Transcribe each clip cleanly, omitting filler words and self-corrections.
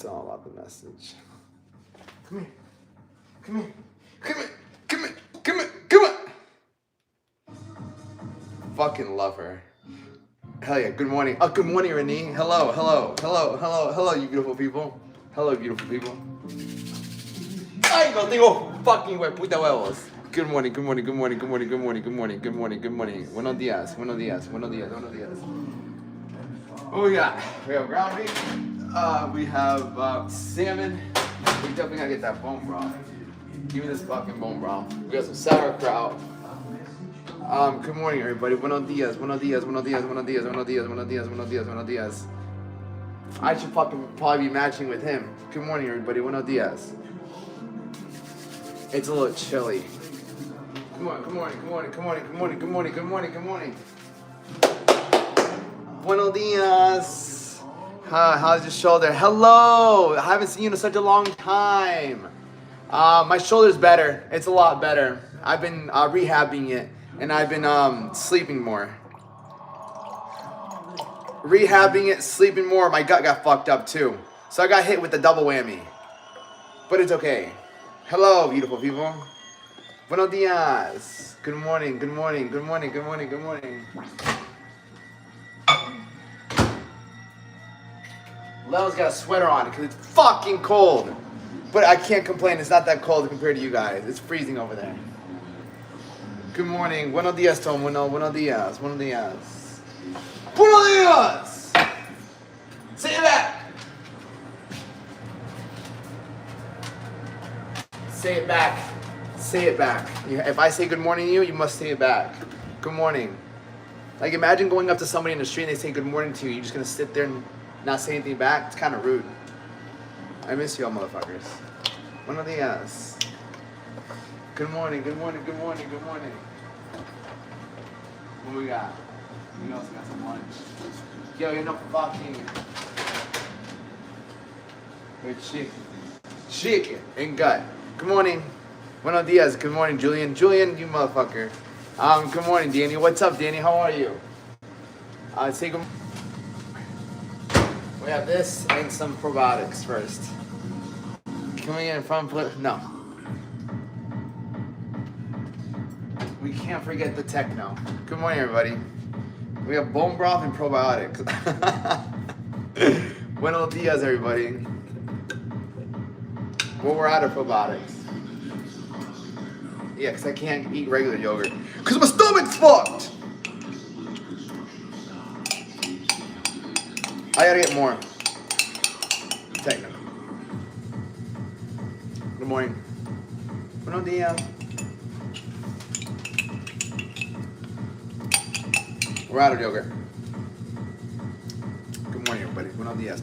It's all about the message. Come here. Come here. Come here. Come here. Come here. Come here. Fucking love her. Hell yeah. Good morning. Oh, good morning, Renee. Hello, hello, hello, hello, hello, you beautiful people. Hello, beautiful people. Ay, no tengo fucking puta huevos. Good morning, good morning, good morning, good morning, good morning, good morning, good morning, good morning. Buenos días, buenos días, buenos días, buenos días. Oh yeah, we have ground beef. We have salmon. We definitely gotta get that bone broth. Give me this fucking bone broth. We got some sauerkraut. Good morning, everybody. Buenos días, buenos días, buenos días, buenos días, buenos días, buenos días, buenos días, buenos días. I should fucking probably be matching with him. Good morning, everybody. Buenos días. It's a little chilly. Good morning, good morning, good morning, good morning, good morning, good morning, good morning, good morning. Buenos días. How's your shoulder? Hello. I haven't seen you in such a long time. My shoulder's better. It's a lot better. I've been rehabbing it, and I've been sleeping more. Rehabbing it, sleeping more. My gut got fucked up too, so I got hit with the double whammy. But it's okay. Hello, beautiful people. Buenos días. Good morning. Good morning. Good morning. Good morning. Good morning. Leo's got a sweater on because it's fucking cold. But I can't complain. It's not that cold compared to you guys. It's freezing over there. Good morning. Buenos días, Tom. Buenos días. Buenos días. Buenos días. Say it back. Say it back. Say it back. If I say good morning to you, you must say it back. Good morning. Like imagine going up to somebody in the street and they say good morning to you. You're just going to sit there and not say anything back? It's kind of rude. I miss you all motherfuckers. Buenos días. Good morning, good morning, good morning, good morning. What we got? We also got some lunch. Yo, you're not fucking... With chicken. Chicken and gut. Good morning. Buenos días. Good morning, Julian. Julian, you motherfucker. Good morning, Danny. What's up, Danny? How are you? Say good. We have this and some probiotics first. Can we get in front flip? No. We can't forget the techno. Good morning, everybody. We have bone broth and probiotics. Buenos días, everybody. Well, we're out of probiotics. Yeah, because I can't eat regular yogurt. Because my stomach's fucked! I gotta get more. Techno. Good morning. Buenos días. We're out of yogurt. Good morning, everybody. Buenos días.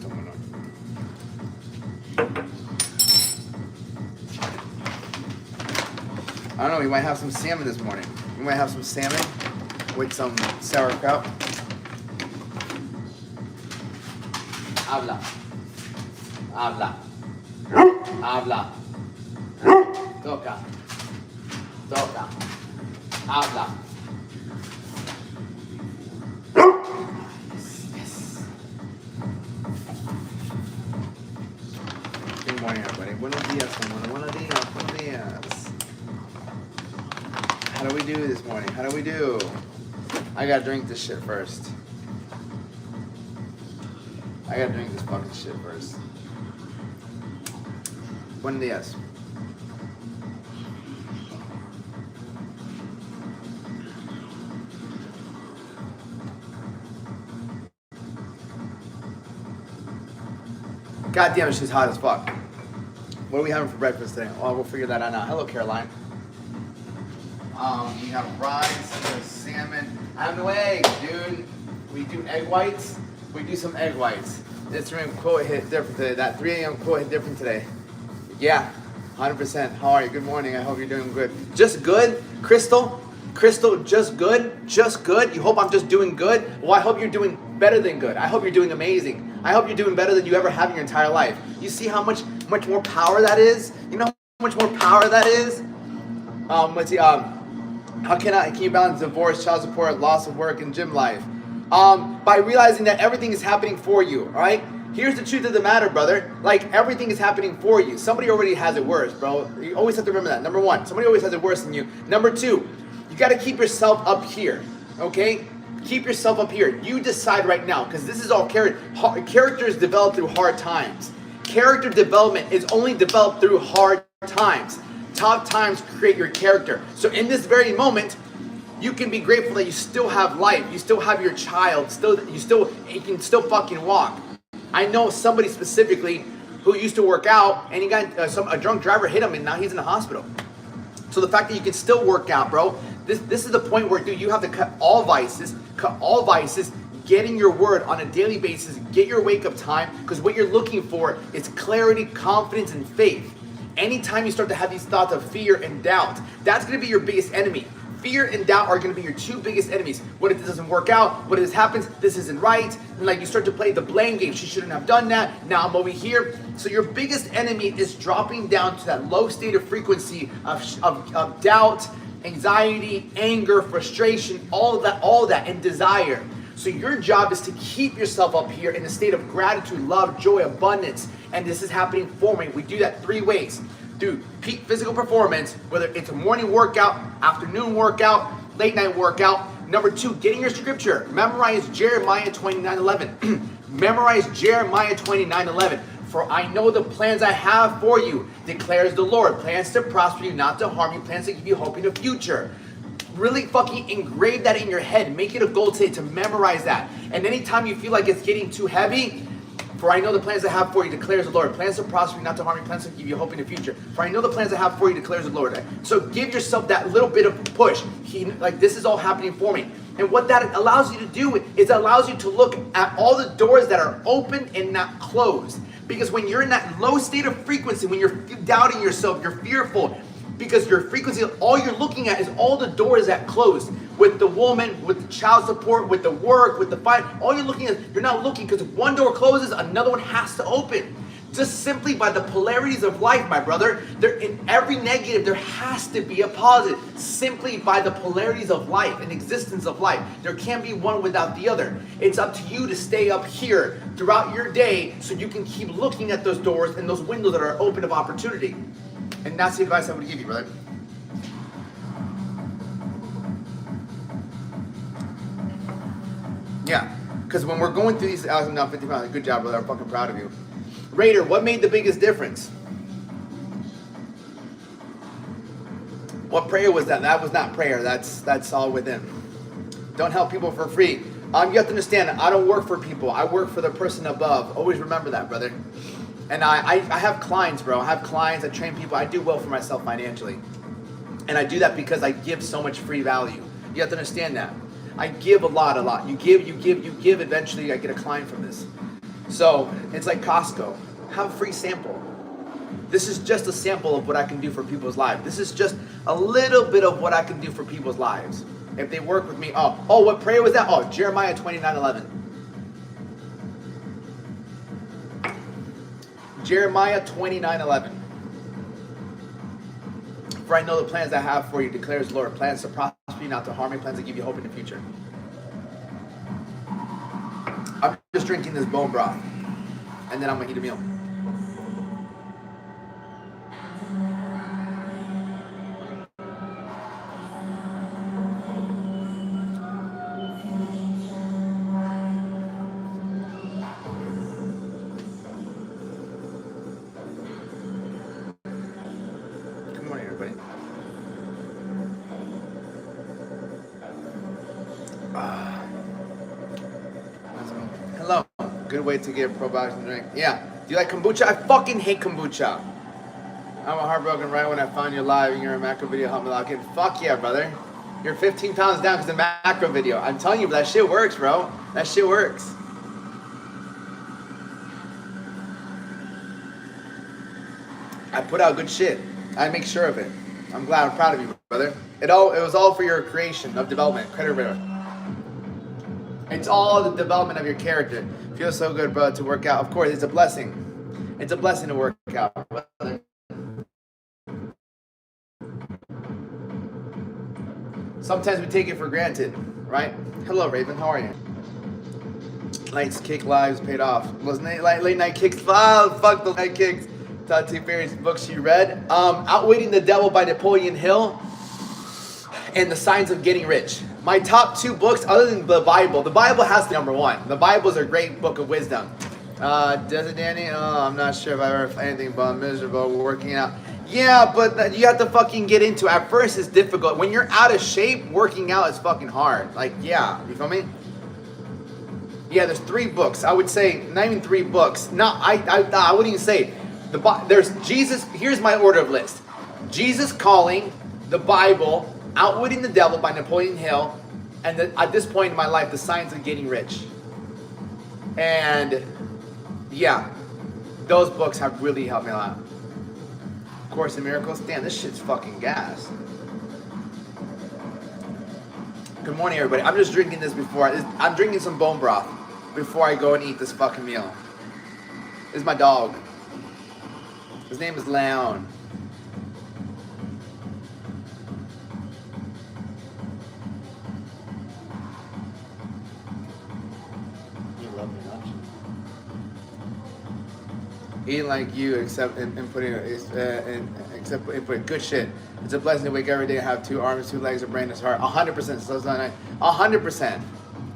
I don't know, we might have some salmon this morning. We might have some salmon with some sauerkraut. Habla. Habla. Habla. Toca. Toca. Habla. Yes. Good morning, everybody. Buenos días, hermano. Buenos días. Buenos días. How do we do this morning? How do we do? I gotta drink this shit first. I gotta drink this fucking shit first. Buenos días. God damn it, she's hot as fuck. What are we having for breakfast today? Oh, we'll figure that out now. Hello, Caroline. We have rice, we have salmon. I have no eggs, dude. We do egg whites. We do some egg whites. This 3 a.m. quote hit different today. That 3 a.m. quote hit different today. Yeah, 100%. How are you? Good morning. I hope you're doing good. Just good, Crystal. Crystal, just good. Just good. You hope I'm just doing good? Well, I hope you're doing better than good. I hope you're doing amazing. I hope you're doing better than you ever have in your entire life. You see how much more power that is? You know how much more power that is? Let's see. How can you balance divorce, child support, loss of work, and gym life? By realizing that everything is happening for you, all right? Here's the truth of the matter, brother. Like, everything is happening for you. Somebody already has it worse, bro. You always have to remember that. Number one, somebody always has it worse than you. Number two, you got to keep yourself up here, okay? Keep yourself up here. You decide right now, because this is all character is developed through hard times. Character development is only developed through hard times. Tough times create your character. So in this very moment, you can be grateful that you still have life. You still have your child. You can still fucking walk. I know somebody specifically who used to work out, and he got a drunk driver hit him, and now he's in the hospital. So the fact that you can still work out, bro, this is the point where, dude, you have to cut all vices, get in your word on a daily basis, get your wake-up time, because what you're looking for is clarity, confidence, and faith. Anytime you start to have these thoughts of fear and doubt, that's going to be your biggest enemy. Fear and doubt are going to be your two biggest enemies. What if this doesn't work out? What if this happens? This isn't right. And like, you start to play the blame game. She shouldn't have done that. Now I'm over here. So your biggest enemy is dropping down to that low state of frequency of doubt, anxiety, anger, frustration, all of that, and desire. So your job is to keep yourself up here in a state of gratitude, love, joy, abundance. And this is happening for me. We do that three ways. Dude, peak physical performance, whether it's a morning workout, afternoon workout, late night workout. Number two, getting your scripture. Memorize Jeremiah 29:11. Memorize Jeremiah 29:11. For I know the plans I have for you, declares the Lord. Plans to prosper you, not to harm you. Plans to give you hope in the future. Really fucking engrave that in your head. Make it a goal today to memorize that. And anytime you feel like it's getting too heavy, for I know the plans I have for you, declares the Lord. Plans to prosper you, not to harm you. Plans to give you hope in the future. For I know the plans I have for you, declares the Lord. So give yourself that little bit of push. This is all happening for me. And what that allows you to do is it allows you to look at all the doors that are open and not closed. Because when you're in that low state of frequency, when you're doubting yourself, you're fearful, because your frequency, all you're looking at is all the doors that closed. With the woman, with the child support, with the work, with the fight, all you're looking at, you're not looking, because if one door closes, another one has to open. Just simply by the polarities of life, my brother. In every negative, there has to be a positive. Simply by the polarities of life and existence of life. There can't be one without the other. It's up to you to stay up here throughout your day so you can keep looking at those doors and those windows that are open of opportunity. And that's the advice I would give you, brother. Yeah, because when we're going through these, now 50 pounds, good job, brother. I'm fucking proud of you. Raider, what made the biggest difference? What prayer was that? That was not prayer. That's all within. Don't help people for free. You have to understand, I don't work for people. I work for the person above. Always remember that, brother. And I have clients, bro. I have clients. I train people. I do well for myself financially. And I do that because I give so much free value. You have to understand that. I give a lot. You give. Eventually, I get a client from this. So it's like Costco. Have a free sample. This is just a sample of what I can do for people's lives. This is just a little bit of what I can do for people's lives. If they work with me. Oh, what prayer was that? Oh, Jeremiah 29:11. Jeremiah 29:11. For I know the plans I have for you, declares the Lord. Plans to prosper you, not to harm you. Plans to give you hope in the future. I'm just drinking this bone broth. And then I'm going to eat a meal. Good morning, everybody. Hello. Good way to get a probiotic drink. Yeah. Do you like kombucha? I fucking hate kombucha. I'm heartbroken right when I found you live and you're a macro video. Help me lock in. Fuck yeah, brother. You're 15 pounds down because of the macro video. I'm telling you, that shit works, bro. That shit works. I put out good shit. I make sure of it. I'm glad. I'm proud of you, brother. It was all for your creation of development. Credit river. It's all the development of your character. Feels so good, bro, to work out. Of course, it's a blessing. It's a blessing to work out, brother. Sometimes we take it for granted, right? Hello, Raven. How are you? Lights kick lives paid off. Wasn't it late night kicks? Oh, fuck the night kicks. Top 2 favorite books you read. Outwitting the Devil by Napoleon Hill and The Signs of Getting Rich. My top 2 books, other than the Bible has to be number 1. The Bible is a great book of wisdom. Does it, Danny? Oh, I'm not sure if I've ever anything but miserable working out. Yeah, but you have to fucking get into it. At first, it's difficult. When you're out of shape, working out is fucking hard. Like, yeah, you feel me? Yeah, there's 3 books. I would say, not even 3 books. No, I wouldn't even say. There's Jesus. Here's my order of list: Jesus Calling, the Bible, Outwitting the Devil by Napoleon Hill, and at this point in my life, The Signs of Getting Rich. And yeah, those books have really helped me a lot. Course in Miracles. Damn, this shit's fucking gas. Good morning, everybody. I'm just drinking this I'm drinking some bone broth before I go and eat this fucking meal. This is my dog. His name is Leon. You love me, don't you? Eating like you, except in putting good shit. It's a blessing to wake every day and have 2 arms, 2 legs, a brain, and heart. 100%. So it's not 100%.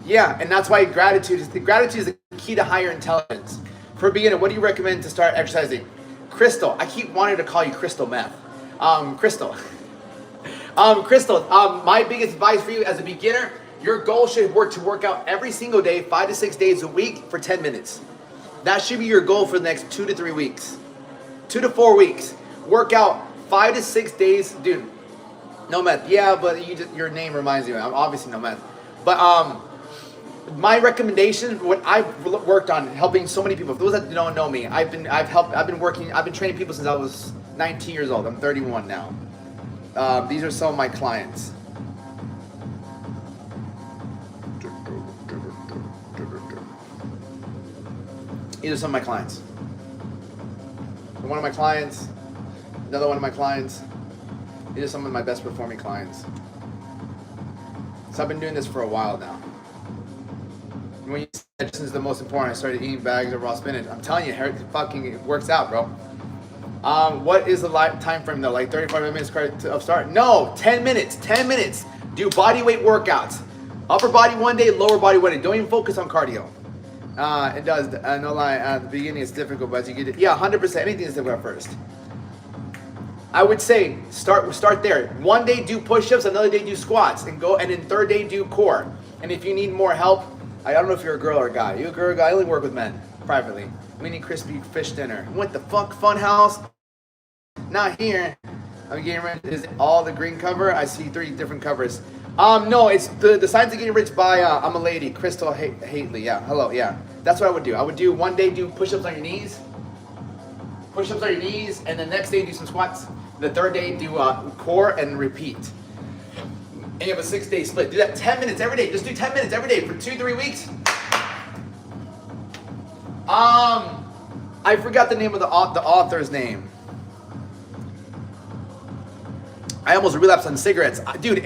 Yeah, and that's why gratitude is the key to higher intelligence. For a beginner, what do you recommend to start exercising? Crystal. I keep wanting to call you Crystal Meth. Crystal. Crystal, my biggest advice for you as a beginner, your goal should work out every single day, 5 to 6 days a week for 10 minutes. That should be your goal for the next 2 to 3 weeks. 2 to 4 weeks. Work out 5 to 6 days. Dude, no meth. Yeah, but your name reminds me. I'm obviously no meth. But my recommendation, what I've worked on helping so many people, for those that don't know me, I've been training people since I was 19 years old. I'm 31 now. These are some of my clients. These are some of my clients. One of my clients, another one of my clients. These are some of my best performing clients. So I've been doing this for a while now. When you said this is the most important, I started eating bags of raw spinach. I'm telling you, it works out, bro. What is the time frame though? Like 35 minutes of start? No, 10 minutes. 10 minutes. Do body weight workouts. Upper body one day, lower body one day. Don't even focus on cardio. It does. No lie. At the beginning, it's difficult, but as you get it, yeah, 100%. Anything is difficult at first. I would say start there. One day do push-ups, another day do squats, and then third day do core. And if you need more help, I don't know if you're a girl or a guy. You a girl or a guy? I only work with men privately. We need crispy fish dinner. What the fuck, Funhouse? Not here. I'm getting rich. Is it all the green cover? I see 3 different covers. No, it's the Signs of Getting Rich by I'm a Lady, Crystal Haitley. Yeah, hello. Yeah, that's what I would do. I would do one day do push-ups on your knees. Push-ups on your knees, and the next day do some squats. The third day do core and repeat. And you have a 6-day split. Do that 10 minutes every day. Just do 10 minutes every day for 2-3 weeks. I forgot the name of the author's name. I almost relapsed on cigarettes. Dude,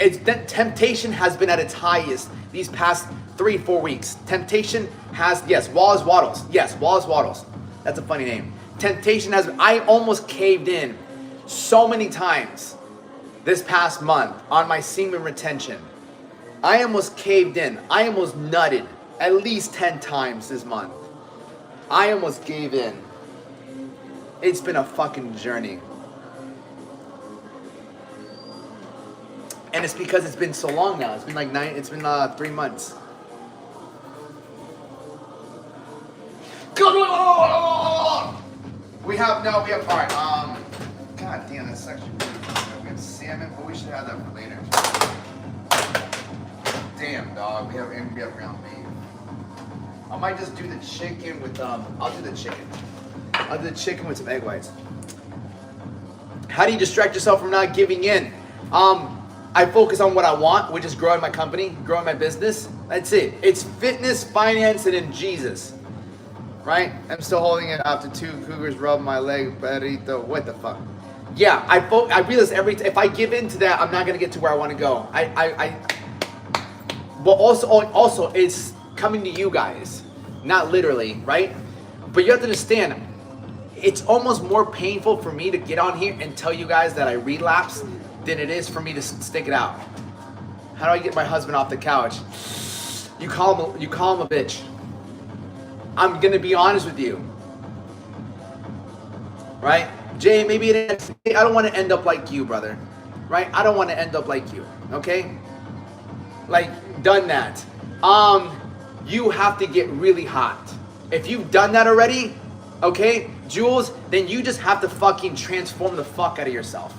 temptation has been at its highest these past 3-4 weeks. Temptation has, yes, Wallace Waddles. Yes, Wallace Waddles. That's a funny name. Temptation has, I almost caved in so many times this past month on my semen retention. I almost caved in. I almost nutted at least 10 times this month. I almost gave in. It's been a fucking journey. And it's because it's been so long now. It's been like 3 months. We have, all right, god damn, that's actually really good. We have salmon, but we should have that for later. Damn, dog, we have ground beef. I might just do the chicken with, I'll do the chicken. I'll do the chicken with some egg whites. How do you distract yourself from not giving in? I focus on what I want, which is growing my company, growing my business. That's it. It's fitness, finance, and then Jesus. Right? I'm still holding it after 2 cougars rub my leg, perrito. What the fuck? Yeah, I realize if I give in to that, I'm not gonna get to where I want to go. But also, it's coming to you guys. not literally, right? But you have to understand, it's almost more painful for me to get on here and tell you guys that I relapse than it is for me to stick it out. How do I get my husband off the couch? You call him a bitch. I'm gonna be honest with you, right? Jay, maybe it is. I don't want to end up like you, brother, right? I don't want to end up like you, okay? Like, done that. You have to get really hot. If you've done that already, okay, Jules, then you just have to fucking transform the fuck out of yourself,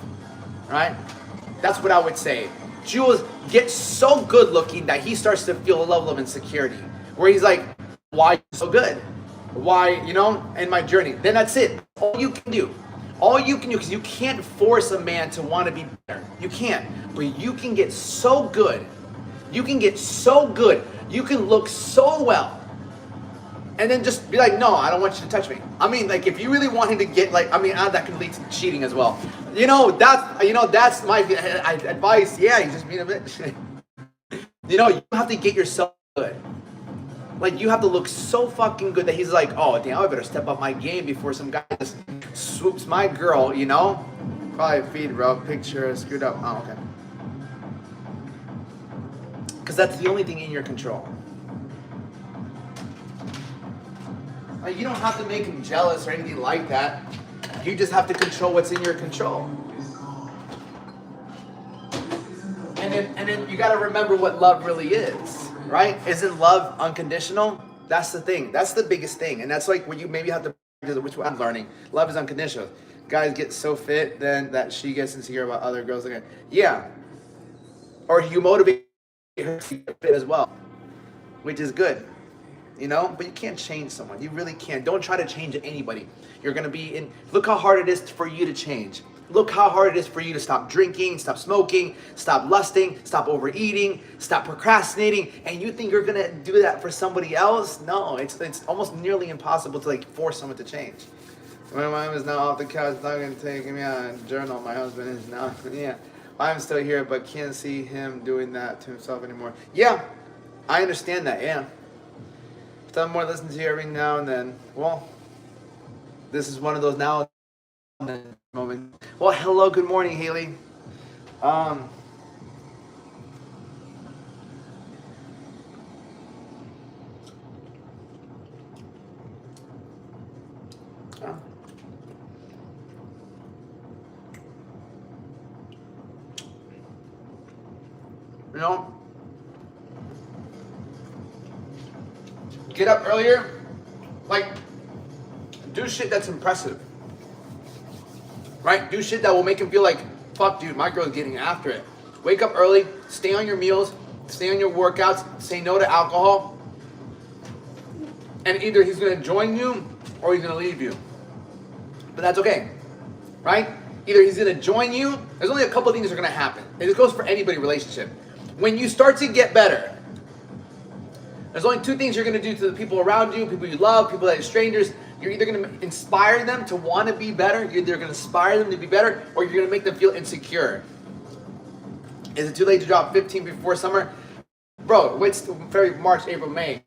right? That's what I would say. Jules gets so good looking that he starts to feel a level of insecurity where he's like, why are you so good? Why, you know, in my journey. Then that's it. All you can do. All you can do, because you can't force a man to want to be better. You can't. But you can get so good. You can get so good. You can look so well. And then just be like, no, I don't want you to touch me. I mean, like, if you really want him to get, like, I mean, that can lead to cheating as well. That's my advice. Yeah, you just being a bitch. You have to get yourself good. Like, you have to look so fucking good that he's like, oh, damn, I better step up my game before some guy just swoops my girl, you know? Probably feed, bro. Picture screwed up. Oh, okay. Because that's the only thing in your control. Like, you don't have to make him jealous or anything like that. You just have to control what's in your control. And then you got to remember what love really is, right? Isn't love unconditional? That's the thing. That's the biggest thing. And that's like what you maybe have to practice, which I'm learning. Love is unconditional. Guys get so fit then that she gets insecure about other girls. Again. Yeah. Or you motivate her to get fit as well, which is good. But you can't change someone. You really can't. Don't try to change anybody. You're going to be in. Look how hard it is for you to change. Look how hard it is for you to stop drinking, stop smoking, stop lusting, stop overeating, stop procrastinating. And you think you're going to do that for somebody else? No, it's almost nearly impossible to force someone to change. My mom is now off the couch, not going to take me out and journal. My husband is now, yeah. I'm still here, but can't see him doing that to himself anymore. Yeah, I understand that, yeah. Someone more listens to you every now and then. Well, this is one of those now and then moments. Well, hello, good morning, Haley. Get up earlier, do shit that's impressive, right? Do shit that will make him feel like, fuck, dude, my girl's getting after it. Wake up early, stay on your meals, stay on your workouts, say no to alcohol, and either he's gonna join you or he's gonna leave you. But that's okay, right? Either he's gonna join you, there's only a couple of things that are gonna happen. And this goes for anybody relationship. When you start to get better, there's only two things you're going to do to the people around you, people you love, people that are strangers. You're either going to inspire them to want to be better, you're either going to inspire them to be better, or you're going to make them feel insecure. Is it too late to drop 15 before summer? Bro, wait February, March, April, May,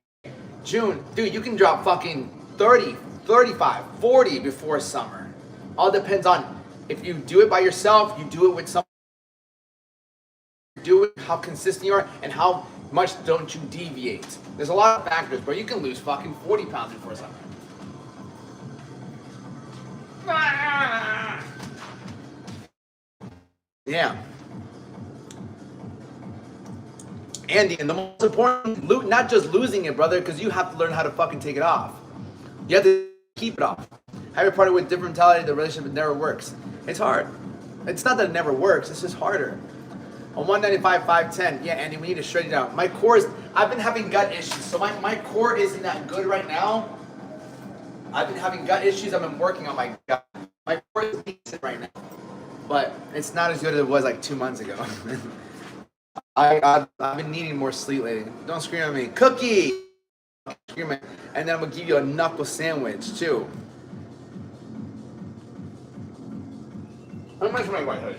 June. Dude, you can drop fucking 30, 35, 40 before summer. All depends on if you do it by yourself, you do it with someone, do it, how consistent you are, and how much don't you deviate. There's a lot of factors, but you can lose fucking 40 pounds before summer. Yeah. Andy, and the most important, not just losing it, brother, because you have to learn how to fucking take it off. You have to keep it off. Have your partner with different mentality, the relationship never works. It's hard. It's not that it never works, it's just harder. On 195, 510, yeah, Andy, we need to shred it out. My core is, I've been having gut issues, so my core isn't that good right now. I've been having gut issues, I've been working on my gut. My core is decent right now, but it's not as good as it was 2 months ago. I've been needing more sleep lately. Don't scream at me. Cookie! And then I'm going to give you a knuckle sandwich, too. How much am I white hoodie?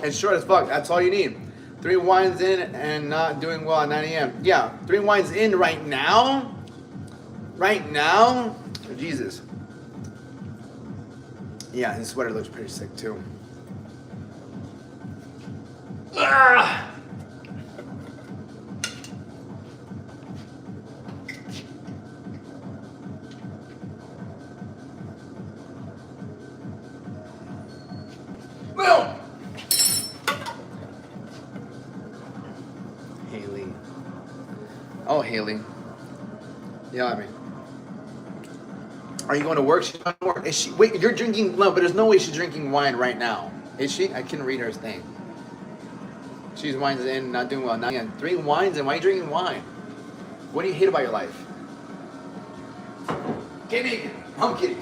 It's short as fuck. That's all you need. 3 wines in and not doing well at 9 a.m. Yeah, 3 wines in right now. Right now. Jesus. Yeah, his sweater looks pretty sick too. Ah! Boom! Haley. Oh, Haley. Yeah, I mean. Are you going to work? She's not work. Is she? Wait, you're drinking. No, but there's no way she's drinking wine right now. Is she? I couldn't read her thing. She's wines in, not doing well. Not again. 3 wines in. Why are you drinking wine? What do you hate about your life? Kidding. I'm kidding.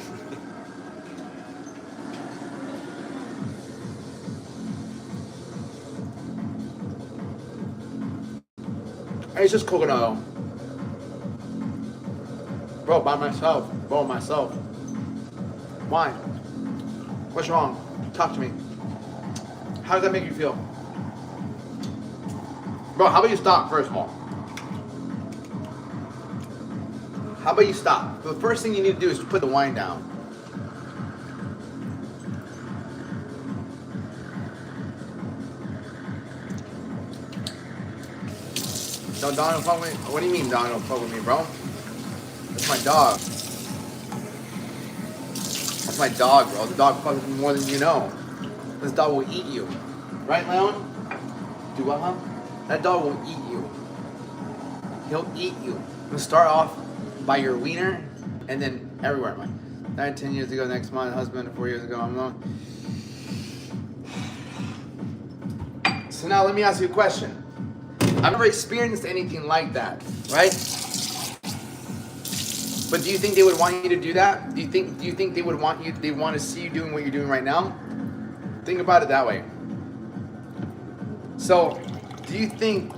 It's just coconut oil. Bro, by myself. Bro, myself. Why? What's wrong? Talk to me. How does that make you feel? Bro, how about you stop first of all? How about you stop? The first thing you need to do is put the wine down. No, Don don't fuck with me. What do you mean Don don't fuck with me, bro? That's my dog. That's my dog, bro. The dog fucks with me more than you know. This dog will eat you. Right, Leon? Do what, huh? That dog will eat you. He'll eat you. He'll start off by your wiener and then everywhere. I'm like, 9, 10 years ago, next month, husband, 4 years ago, I'm alone. So now let me ask you a question. I've never experienced anything like that, right? But do you think they would want you to do that? Do you think they would want you, they want to see you doing what you're doing right now? Think about it that way. So, do you think,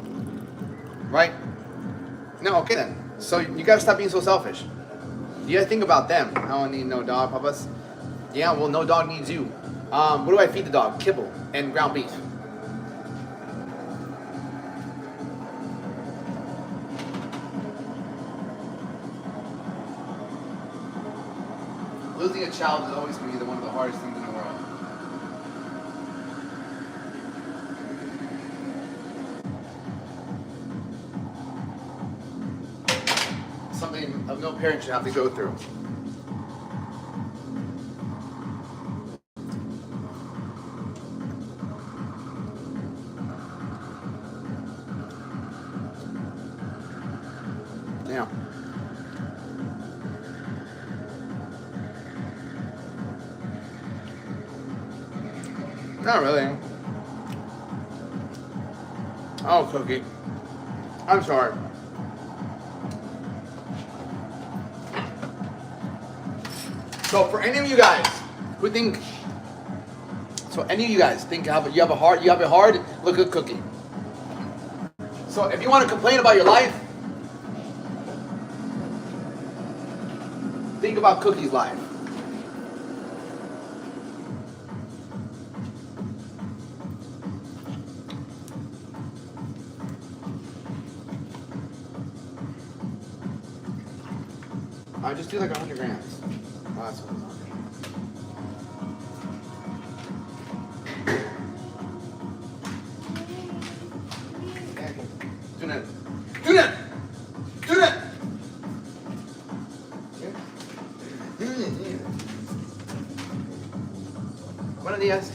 right? No, okay then. So you gotta stop being so selfish. You gotta think about them. I don't need no dog, papas. Yeah, well, no dog needs you. What do I feed the dog? Kibble and ground beef. Losing a child is always going to be one of the hardest things in the world. Something no parent should have to go through. Yeah. Not really. Oh, Cookie. I'm sorry. So for any of you guys who think, you have it hard, look at Cookie. So if you want to complain about your life, think about Cookie's life. I just do like 100 grams. Oh, that's what I'm Do that. Do that. Do that. Buenos días.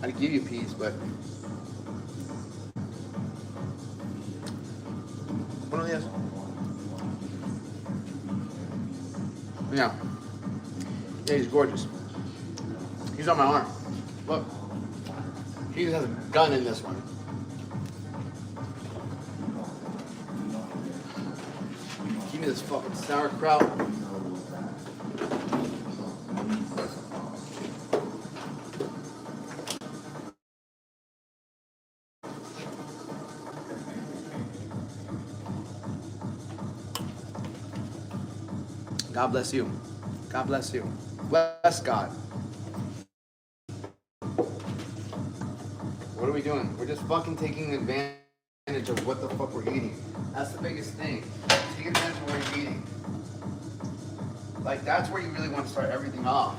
I'd give you peace, but. Buenos días. Yeah. Yeah, he's gorgeous. He's on my arm. Look. He has a gun in this one. Give me this fucking sauerkraut. God bless you. God bless you. Bless God. we doing? We're just fucking taking advantage of what the fuck we're eating. That's the biggest thing. Take advantage of what you're eating. Like, that's where you really want to start everything off.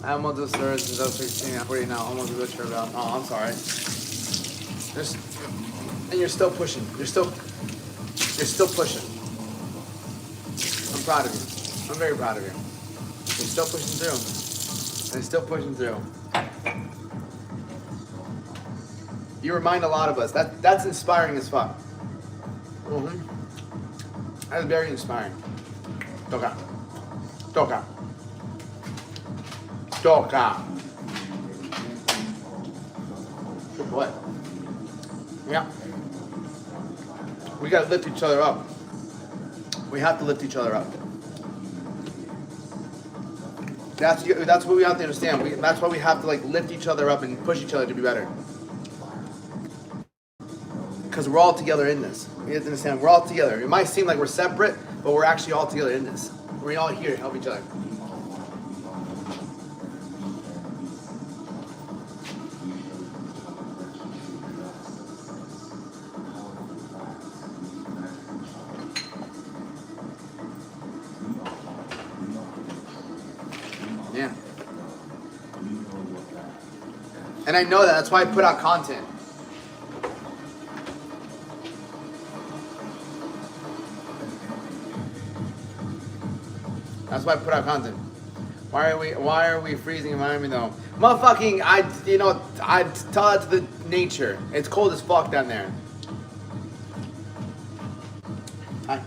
I almost just started 16 for you now. Almost a good trip out. Oh, I'm sorry. And you're still pushing. You're still pushing. I'm proud of you. I'm very proud of you. You're still pushing through. And still pushing through. You remind a lot of us. That's inspiring as fuck. That's very inspiring. Toca. Toca. Toca. Good boy. Yeah. We gotta lift each other up. We have to lift each other up. That's what we have to understand. That's why we have to like lift each other up and push each other to be better. Because we're all together in this. You have to understand, we're all together. It might seem like we're separate, but we're actually all together in this. We're all here to help each other. Yeah. And I know that. That's why I put out content. That's why I put out content. Why are we freezing in Miami though? Motherfucking, I tell that to the nature. It's cold as fuck down there. Hi.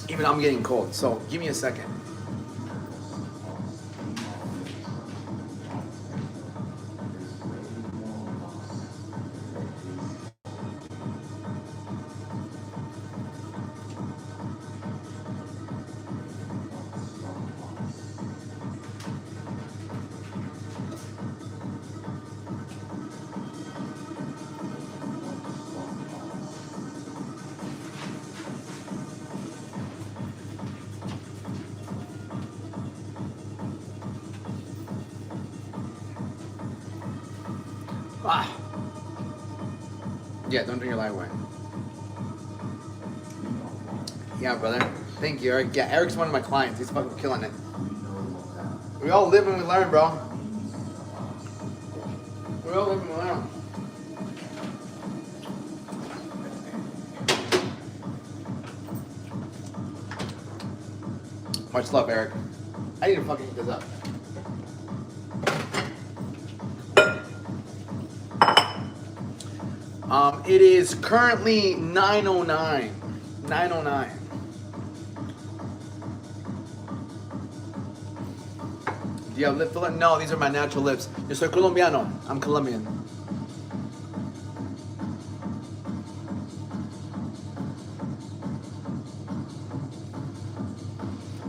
Even I'm getting cold, so give me a second. Ah. Yeah, don't drink your light wine. Yeah, brother. Thank you, Eric. Yeah, Eric's one of my clients. He's fucking killing it. We all live and we learn, bro. We all live and we learn. Much love, Eric. I need to fucking eat this up. It is currently 9:09. 9:09. Do you have lip filler? No, these are my natural lips. Yo soy colombiano. I'm Colombian.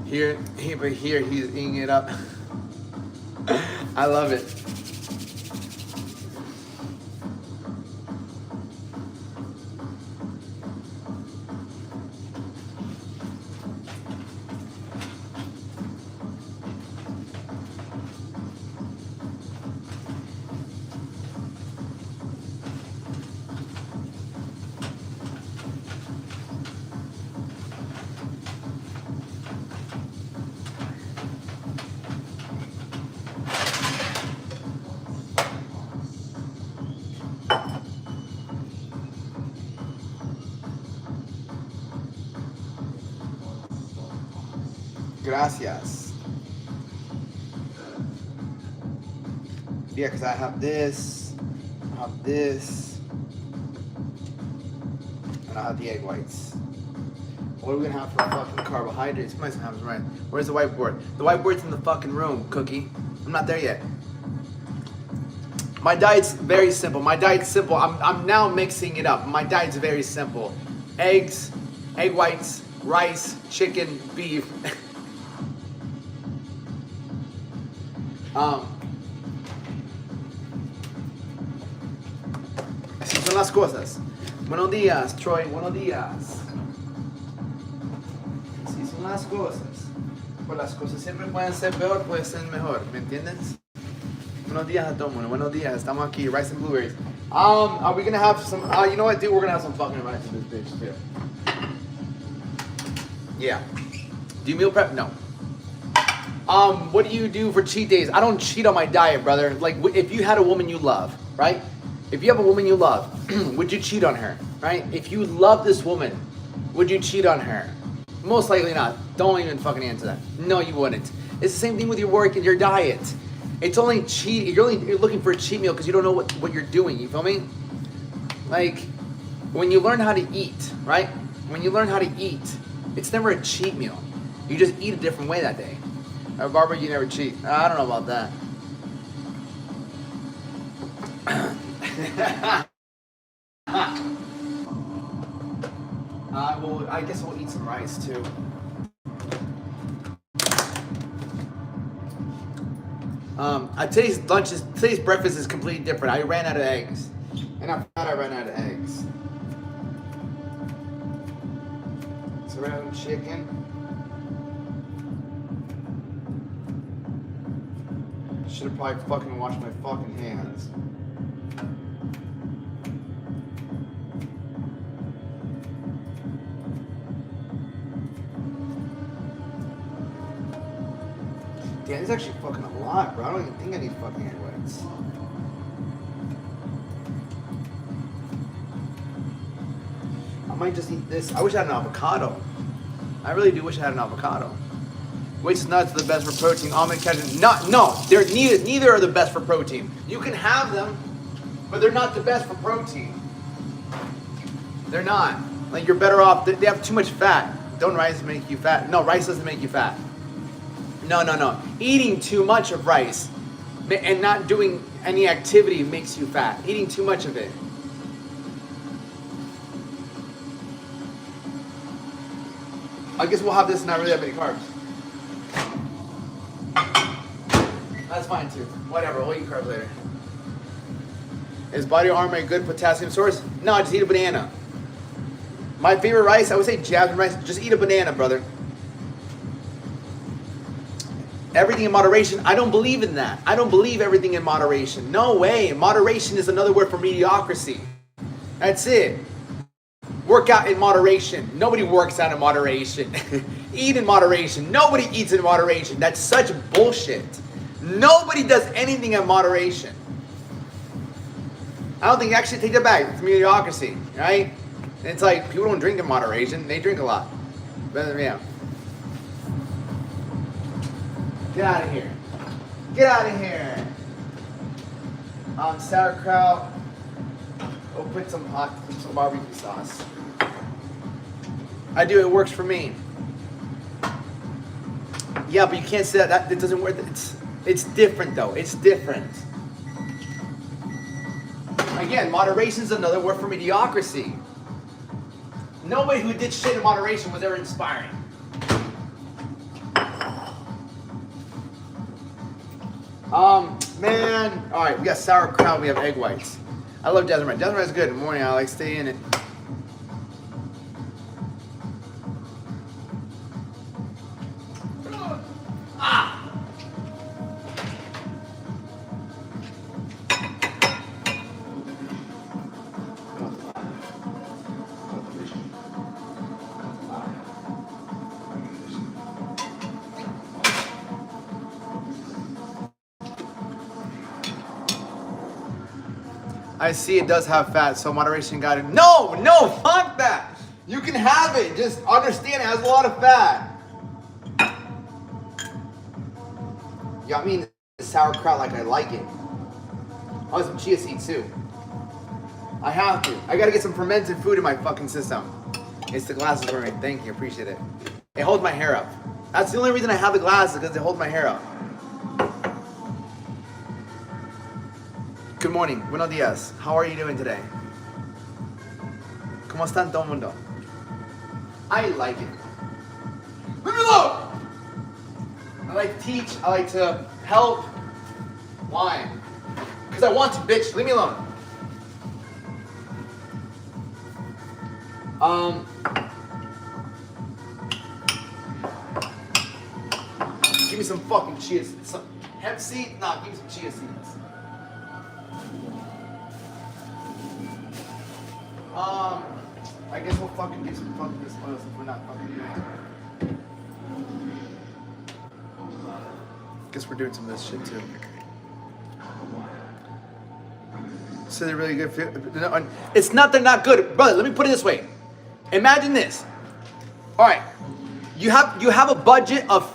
Here he's eating it up. I love it. Gracias. Yeah, because I have this, and I have the egg whites. What are we gonna have for fucking carbohydrates? Might have right. Where's the whiteboard? The whiteboard's in the fucking room, Cookie. I'm not there yet. My diet's very simple. I'm now mixing it up. My diet's very simple. Eggs, egg whites, rice, chicken, beef. Así son las cosas. Buenos días, Troy. Buenos días. las cosas. Pues las cosas siempre pueden ser peor, pueden ser mejor, ¿me entiendes? Buenos días a todo mundo. Buenos días. Estamos aquí, rice and blueberries. Are we gonna have some? You know what, dude? We're gonna have some fucking rice in this bitch too. Yeah. Do you meal prep? No. What do you do for cheat days? I don't cheat on my diet, brother. Like, if you had a woman you love, right? If you have a woman you love, would you cheat on her, right? If you love this woman, would you cheat on her? Most likely not. Don't even fucking answer that. No, you wouldn't. It's the same thing with your work and your diet. It's only cheat. You're looking for a cheat meal because you don't know what you're doing. You feel me? Like, when you learn how to eat, right? When you learn how to eat, it's never a cheat meal. You just eat a different way that day. Barbara, you never cheat. I don't know about that. Well, I guess we'll eat some rice too. Today's breakfast is completely different. I ran out of eggs, and I thought I ran out of eggs. So I ran out of chicken. Should have probably fucking washed my fucking hands. Damn, this is actually fucking a lot, bro. I don't even think I need fucking egg whites. I might just eat this. I wish I had an avocado. I really do wish I had an avocado. Which nuts are the best for protein? Almond, cashew. No, they're neither are the best for protein. You can have them, but they're not the best for protein. They're not. Like, you're better off. They have too much fat. Don't rice make you fat? No, rice doesn't make you fat. No. Eating too much of rice and not doing any activity makes you fat. Eating too much of it. I guess we'll have this and not really have any carbs. That's fine too. Whatever, we'll eat carbs later. Is body armor a good potassium source? No, just eat a banana. My favorite rice, I would say jasmine rice. Just eat a banana, brother. Everything in moderation. I don't believe in that. I don't believe everything in moderation. No way. Moderation is another word for mediocrity. That's it. Work out in moderation. Nobody works out in moderation. Eat in moderation. Nobody eats in moderation. That's such bullshit. Nobody does anything in moderation. I don't think, actually, take that back. It's mediocrity, right? And it's like, people don't drink in moderation. They drink a lot. But, yeah. Get out of here. Get out of here. Sauerkraut. Oh, put some barbecue sauce. I do, it works for me. Yeah, but you can't say that. It doesn't work. It's different though. It's different. Again, moderation is another word for mediocrity. Nobody who did shit in moderation was ever inspiring. Man. All right, we got sauerkraut. We have egg whites. I love jasmine rice. Jasmine rice is good in the morning. I like stay in it. I see it does have fat, so moderation got it. No, fuck that. You can have it. Just understand it has a lot of fat. Yeah, I mean sauerkraut like I like it. Oh, some chia seeds too. I have to. I gotta get some fermented food in my fucking system. It's the glasses for me. Thank you, appreciate it. It holds my hair up. That's the only reason I have the glasses, because they hold my hair up. Good morning, buenos dias. How are you doing today? ¿Cómo están todo el mundo? I like it. Leave me alone! I like to teach, I like to help. Why? Because I want to, bitch. Leave me alone. Give me some fucking chia seeds. Some hemp seed? Nah, give me some chia seeds. I guess we'll fucking do some fucking this oil since we're not fucking doing it. Guess we're doing some of this shit too. So they're really good. It's not they're not good, brother. Let me put it this way. Imagine this. All right, you have a budget of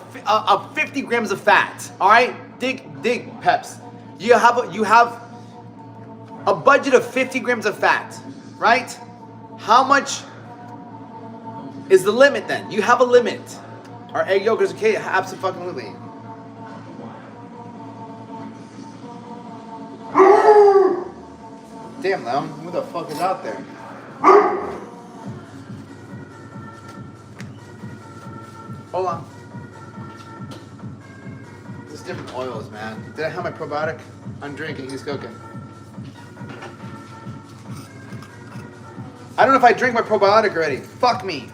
50 grams of fat. All right, dig peps. You have a budget of 50 grams of fat, right? How much is the limit then? You have a limit. Are egg yolk is okay? Absolutely. Damn, Leon, who the fuck is out there? Hold on. There's different oils, man. Did I have my probiotic? I'm drinking, he's cooking. I don't know if I drank my probiotic already. Fuck me.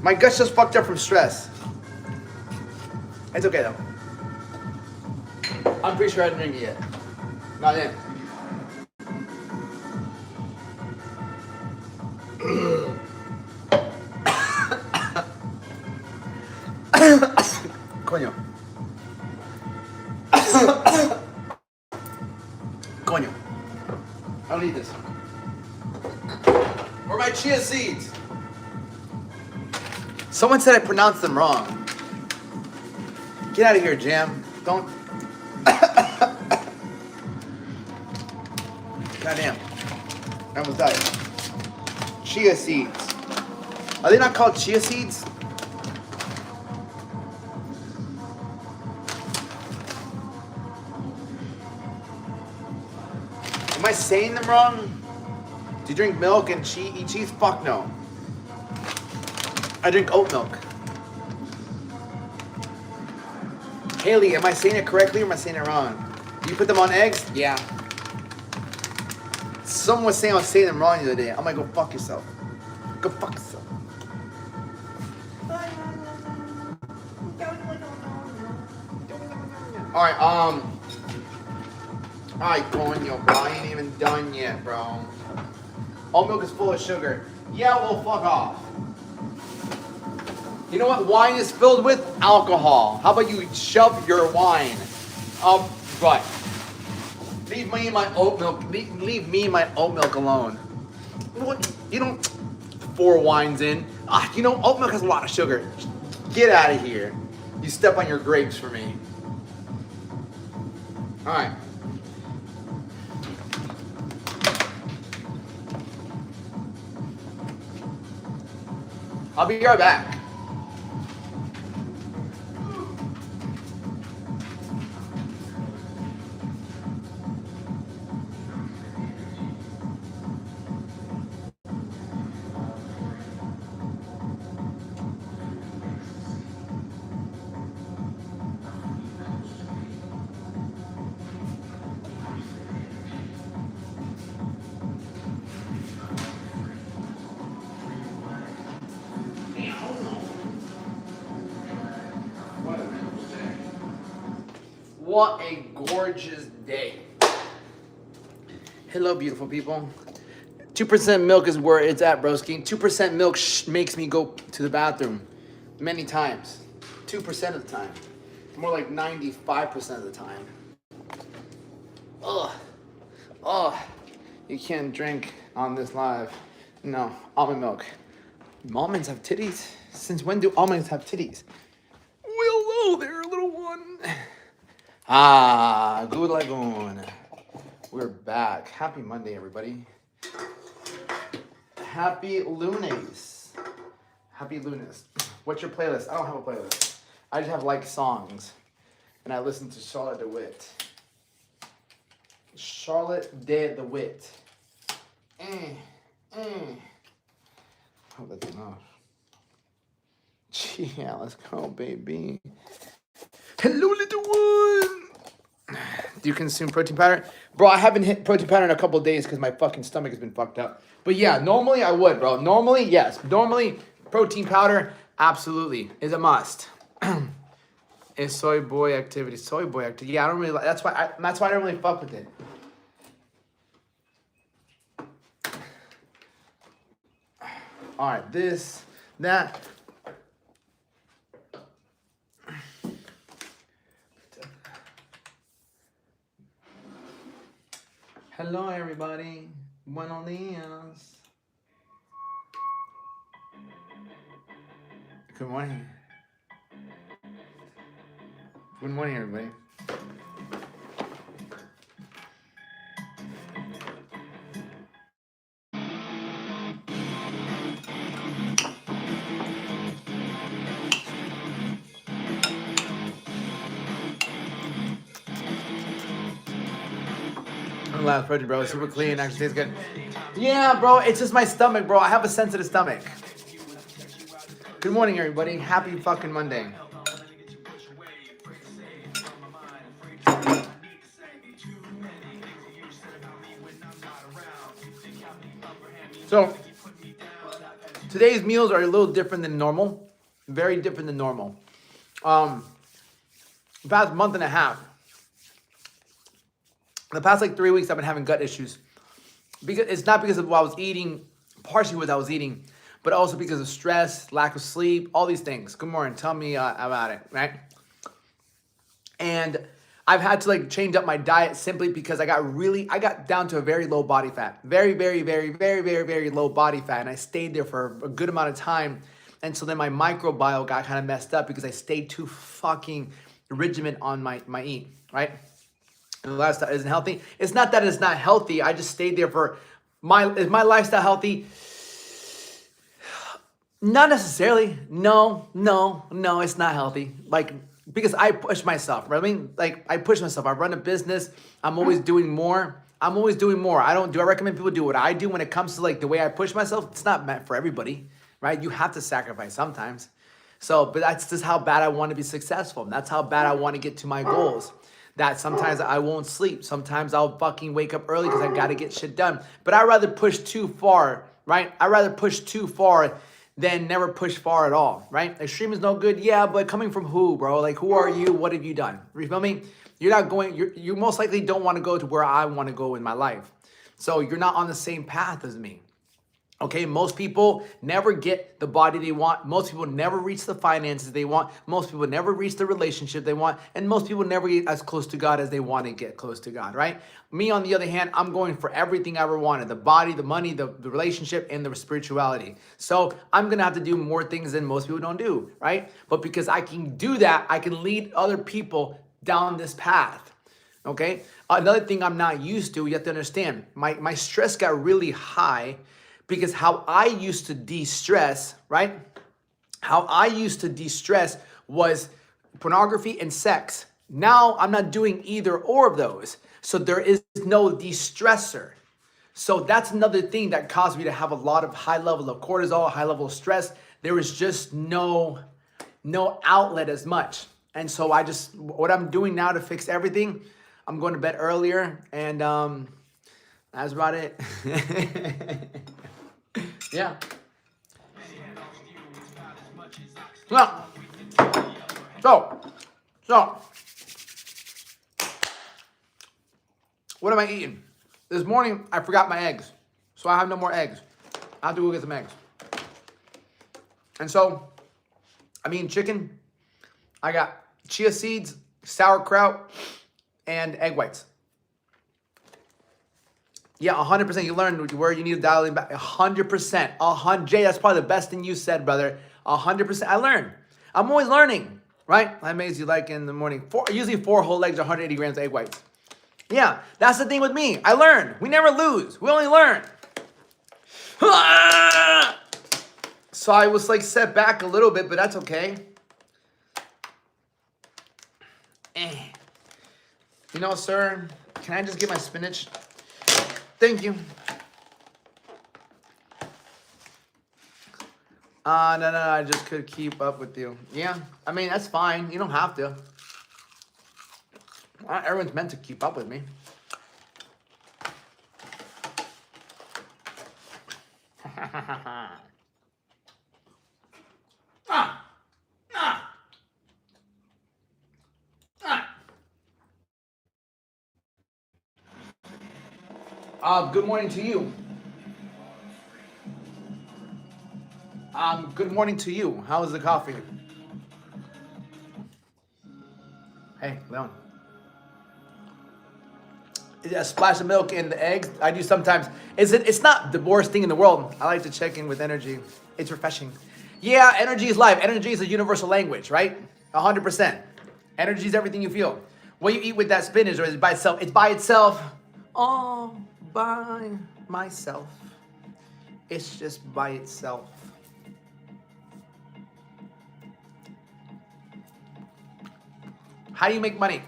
My gut's just fucked up from stress. It's okay though. I'm pretty sure I didn't drink it yet. Not in. Coño. Coño. I don't need this. Where are my chia seeds? Someone said I pronounced them wrong. Get out of here, Jam. Don't. Goddamn. I almost died. Chia seeds. Are they not called chia seeds? Am I saying them wrong? Do you drink milk and eat cheese? Fuck no. I drink oat milk. Haley, am I saying it correctly or am I saying it wrong? Do you put them on eggs? Yeah. Someone was saying I was saying them wrong the other day. I'm like, go fuck yourself. Go fuck yourself. Alright, alright, coño, bro. I ain't even done yet, bro. Oat milk is full of sugar. Yeah, well, fuck off. You know what wine is filled with? Alcohol. How about you shove your wine up butt? Leave me and my oat milk. Leave me and my oat milk alone. What? You don't. 4 wines in. You know, oat milk has a lot of sugar. Get out of here. You step on your grapes for me. All right. I'll be right back. What a gorgeous day. Hello, beautiful people. 2% milk is where it's at, broski. 2% milk makes me go to the bathroom many times. 2% of the time. More like 95% of the time. Ugh. Oh, you can't drink on this live. No, almond milk. Almonds have titties? Since when do almonds have titties? Well, hello there, little one. Good lagoon. We're back. Happy Monday, everybody. Happy Lunes. Happy Lunes. What's your playlist? I don't have a playlist. I just have like songs. And I listen to Charlotte DeWitt. Charlotte DeWitt. Hope that's enough. Yeah, let's go, baby. Hello, little one. Do you consume protein powder? Bro, I haven't hit protein powder in a couple of days because my fucking stomach has been fucked up. But yeah, normally I would, bro. Normally, yes. Normally, protein powder, absolutely, is a must. It's soy boy activity. Soy boy activity. Yeah, I don't really like. That's why I don't really fuck with it. All right, this, that. Hello, everybody. Buenos dias. Good morning. Good morning, everybody. Last project, bro. Super clean. Actually tastes good. Yeah, bro. It's just my stomach, bro. I have a sensitive stomach. Good morning, everybody. Happy fucking Monday. So, today's meals are a little different than normal. Very different than normal. The past month and a half, the past like 3 weeks, I've been having gut issues. Because it's not because of what I was eating, partially what I was eating, but also because of stress, lack of sleep, all these things. Good morning. Tell me about it, right? And I've had to like change up my diet simply because I got down to a very low body fat. Very, very, very, very, very, very low body fat. And I stayed there for a good amount of time. And so then my microbiome got kind of messed up because I stayed too fucking regiment on my eat, right? And the lifestyle isn't healthy. It's not that it's not healthy. I just stayed there for is my lifestyle healthy? Not necessarily. No, it's not healthy. Like, because I push myself, right? I mean, like, I push myself. I run a business. I'm always doing more. I recommend people do what I do when it comes to like the way I push myself? It's not meant for everybody, right? You have to sacrifice sometimes. So, but that's just how bad I want to be successful. That's how bad I want to get to my goals. That sometimes I won't sleep. Sometimes I'll fucking wake up early because I got to get shit done. But I'd rather push too far, right? I'd rather push too far than never push far at all, right? Extreme is no good. Yeah, but coming from who, bro? Like, who are you? What have you done? You feel me? You most likely don't want to go to where I want to go in my life. So you're not on the same path as me. Okay, most people never get the body they want. Most people never reach the finances they want. Most people never reach the relationship they want. And most people never get as close to God as they want to get close to God, right? Me, on the other hand, I'm going for everything I ever wanted. The body, the money, the relationship, and the spirituality. So I'm going to have to do more things than most people don't do, right? But because I can do that, I can lead other people down this path. Okay? Another thing I'm not used to, you have to understand, my stress got really high because how I used to de-stress, right? How I used to de-stress was pornography and sex. Now I'm not doing either or of those. So there is no de-stressor. So that's another thing that caused me to have a lot of high level of cortisol, high level of stress. There was just no outlet as much. And so what I'm doing now to fix everything, I'm going to bed earlier, and that's about it. Yeah. Well, so, what am I eating? This morning, I forgot my eggs. So I have no more eggs. I have to go get some eggs. And so, I'm eating chicken. I got chia seeds, sauerkraut, and egg whites. Yeah, 100%. You learned where you need to dial in back. 100%. Jay, that's probably the best thing you said, brother. 100%. I learned. I'm always learning, right? I made you like in the morning. Usually 4 whole eggs, 180 grams of egg whites. Yeah, that's the thing with me. I learn. We never lose. We only learn. So I was like set back a little bit, but that's okay. You know, sir, can I just get my spinach? Thank you. No, I just could keep up with you. Yeah, I mean, that's fine. You don't have to. Not everyone's meant to keep up with me. Good morning to you. Good morning to you. How is the coffee? Hey, Leon. A splash of milk in the eggs. I do sometimes. It's not the worst thing in the world. I like to check in with energy. It's refreshing. Yeah, energy is life. Energy is a universal language, right? 100%. Energy is everything you feel. What you eat with that spinach, or is it by itself? It's by itself. All by myself. It's just by itself. How do you make money?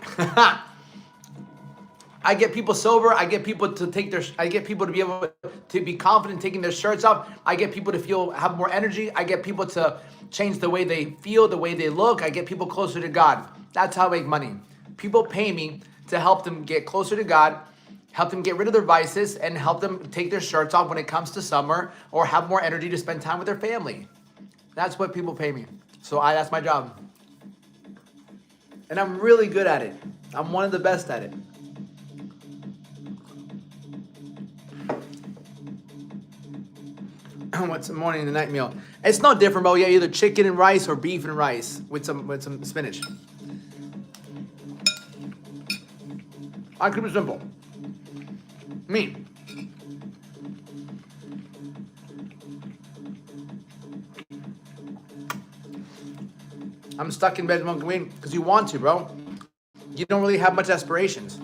I get people sober. I get people to I get people to be able to be confident taking their shirts off. I get people to have more energy. I get people to change the way they feel, the way they look. I get people closer to God. That's how I make money. People pay me to help them get closer to God, help them get rid of their vices, and help them take their shirts off when it comes to summer, or have more energy to spend time with their family. That's what people pay me. So that's my job. And I'm really good at it. I'm one of the best at it. What's the morning and the night meal? It's no different, bro. Yeah, either chicken and rice or beef and rice with some spinach. I keep it simple. Me. I'm stuck in bed smoking weed because you want to, bro. You don't really have much aspirations.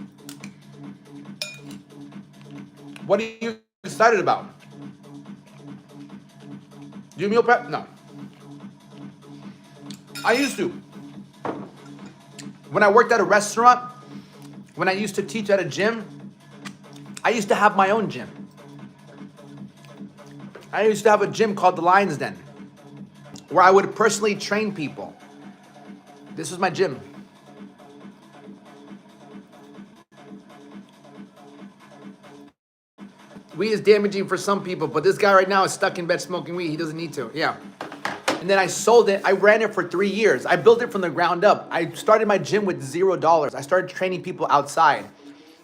What are you excited about? Do you meal prep? No. I used to. When I worked at a restaurant, when I used to teach at a gym, I used to have my own gym. I used to have a gym called the Lion's Den, where I would personally train people. This was my gym. Weed is damaging for some people, but this guy right now is stuck in bed smoking weed. He doesn't need to. Yeah. And then I sold it. I ran it for 3 years. I built it from the ground up. I started my gym with $0. I started training people outside.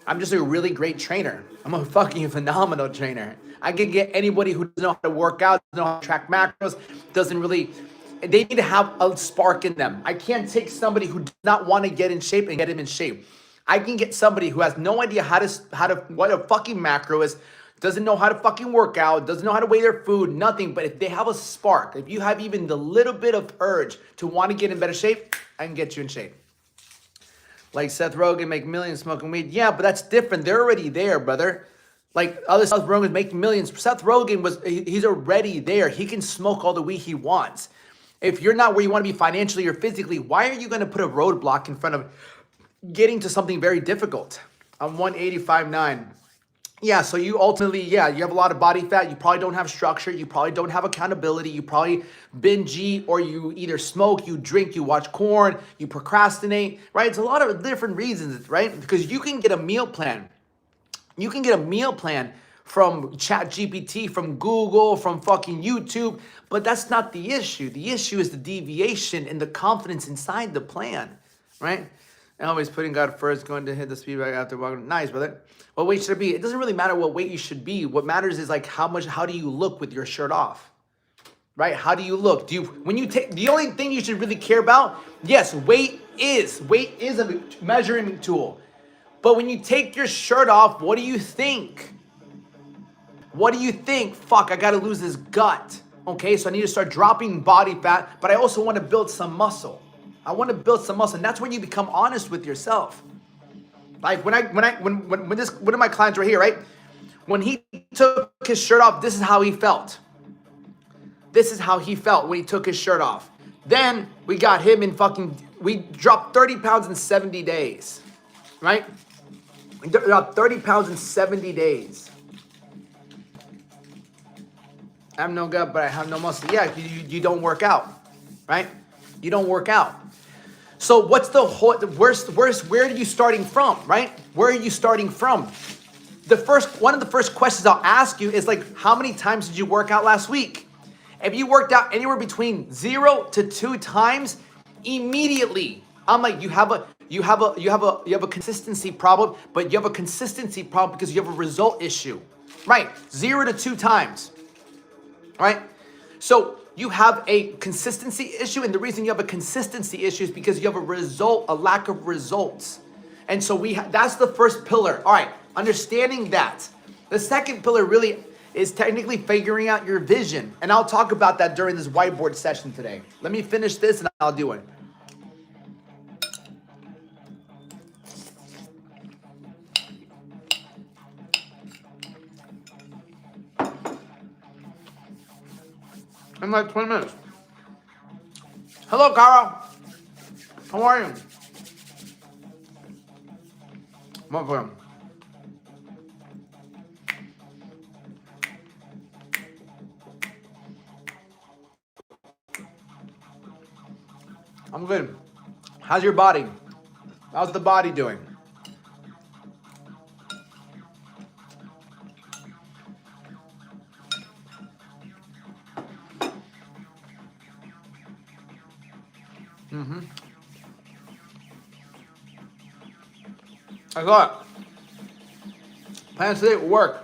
I'm just a really great trainer. I'm a fucking phenomenal trainer. I can get anybody who doesn't know how to work out, doesn't know how to track macros, they need to have a spark in them. I can't take somebody who does not want to get in shape and get him in shape. I can get somebody who has no idea what a fucking macro is, doesn't know how to fucking work out, doesn't know how to weigh their food, nothing. But if they have a spark, if you have even the little bit of urge to want to get in better shape, I can get you in shape. Like Seth Rogen make millions smoking weed. Yeah, but that's different. They're already there, brother. Like other Seth Rogen making millions. Seth Rogen he's already there. He can smoke all the weed he wants. If you're not where you want to be financially or physically, why are you going to put a roadblock in front of getting to something very difficult? I'm 185.9. Yeah, so you ultimately, you have a lot of body fat. You probably don't have structure. You probably don't have accountability. You probably binge eat, or you either smoke, you drink, you watch porn, you procrastinate, right? It's a lot of different reasons, right? Because you can get a meal plan. You can get a meal plan from ChatGPT, from Google, from fucking YouTube, but that's not the issue. The issue is the deviation and the confidence inside the plan, right? Always putting God first, going to hit the speed right after walking. Nice, brother. What weight should it be? It doesn't really matter what weight you should be. What matters is like how do you look with your shirt off, right? How do you look? The only thing you should really care about, yes, weight is a measuring tool. But when you take your shirt off, what do you think? What do you think? Fuck, I gotta lose this gut. Okay, so I need to start dropping body fat, but I also want to build some muscle. I want to build some muscle, and that's when you become honest with yourself. Like when one of my clients right here, right? When he took his shirt off, this is how he felt. This is how he felt when he took his shirt off. Then we got him we dropped 30 pounds in 70 days, right? We dropped 30 pounds in 70 days. I have no gut, but I have no muscle. Yeah, you don't work out, right? You don't work out. So what's where are you starting from, right? Where are you starting from? One of the first questions I'll ask you is like, how many times did you work out last week? If you worked out anywhere between 0 to 2 times, immediately, I'm like, You have a consistency problem, but you have a consistency problem because you have a result issue. Right? 0 to 2 times. Right? So you have a consistency issue, and the reason you have a consistency issue is because you have a lack of results. And so that's the first pillar. All right, understanding that. The second pillar really is technically figuring out your vision. And I'll talk about that during this whiteboard session today. Let me finish this and I'll do it. In like 20 minutes. Hello, Carl. How are you? Motherfucker. I'm good. How's your body? How's the body doing? I got plans today at work.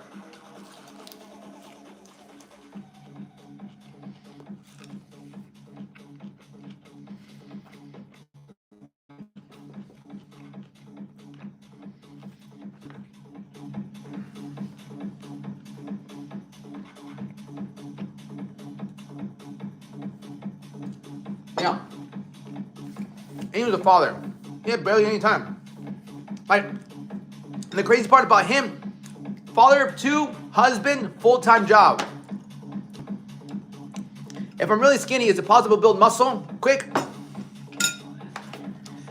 Yeah. And he was a father. He had barely any time. Like, and the crazy part about him, father of 2, husband, full-time job. If I'm really skinny, is it possible to build muscle quick?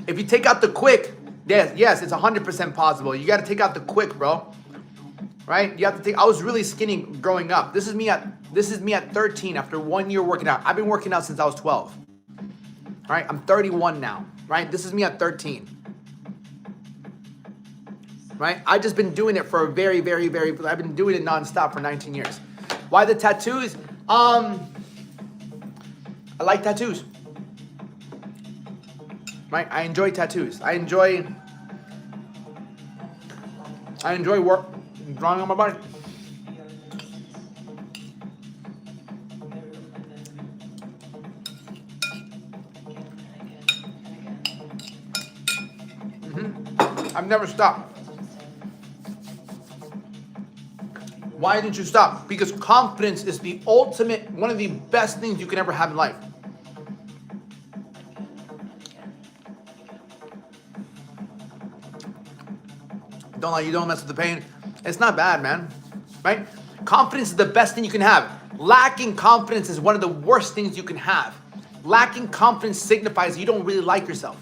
If you take out the quick, yes, it's 100% possible. You got to take out the quick, bro. Right? You have to take. I was really skinny growing up. This is me at 13 after 1 year working out. I've been working out since I was 12. Right? I'm 31 now. Right? This is me at 13. Right? I've just been doing it for a very, very, I've been doing it nonstop for 19 years. Why the tattoos? I like tattoos. Right? I enjoy tattoos. I enjoy work, drawing on my body. I've never stopped. Why didn't you stop? Because confidence is the ultimate, one of the best things you can ever have in life. Don't mess with the pain. It's not bad, man. Right? Confidence is the best thing you can have. Lacking confidence is one of the worst things you can have. Lacking confidence signifies you don't really like yourself.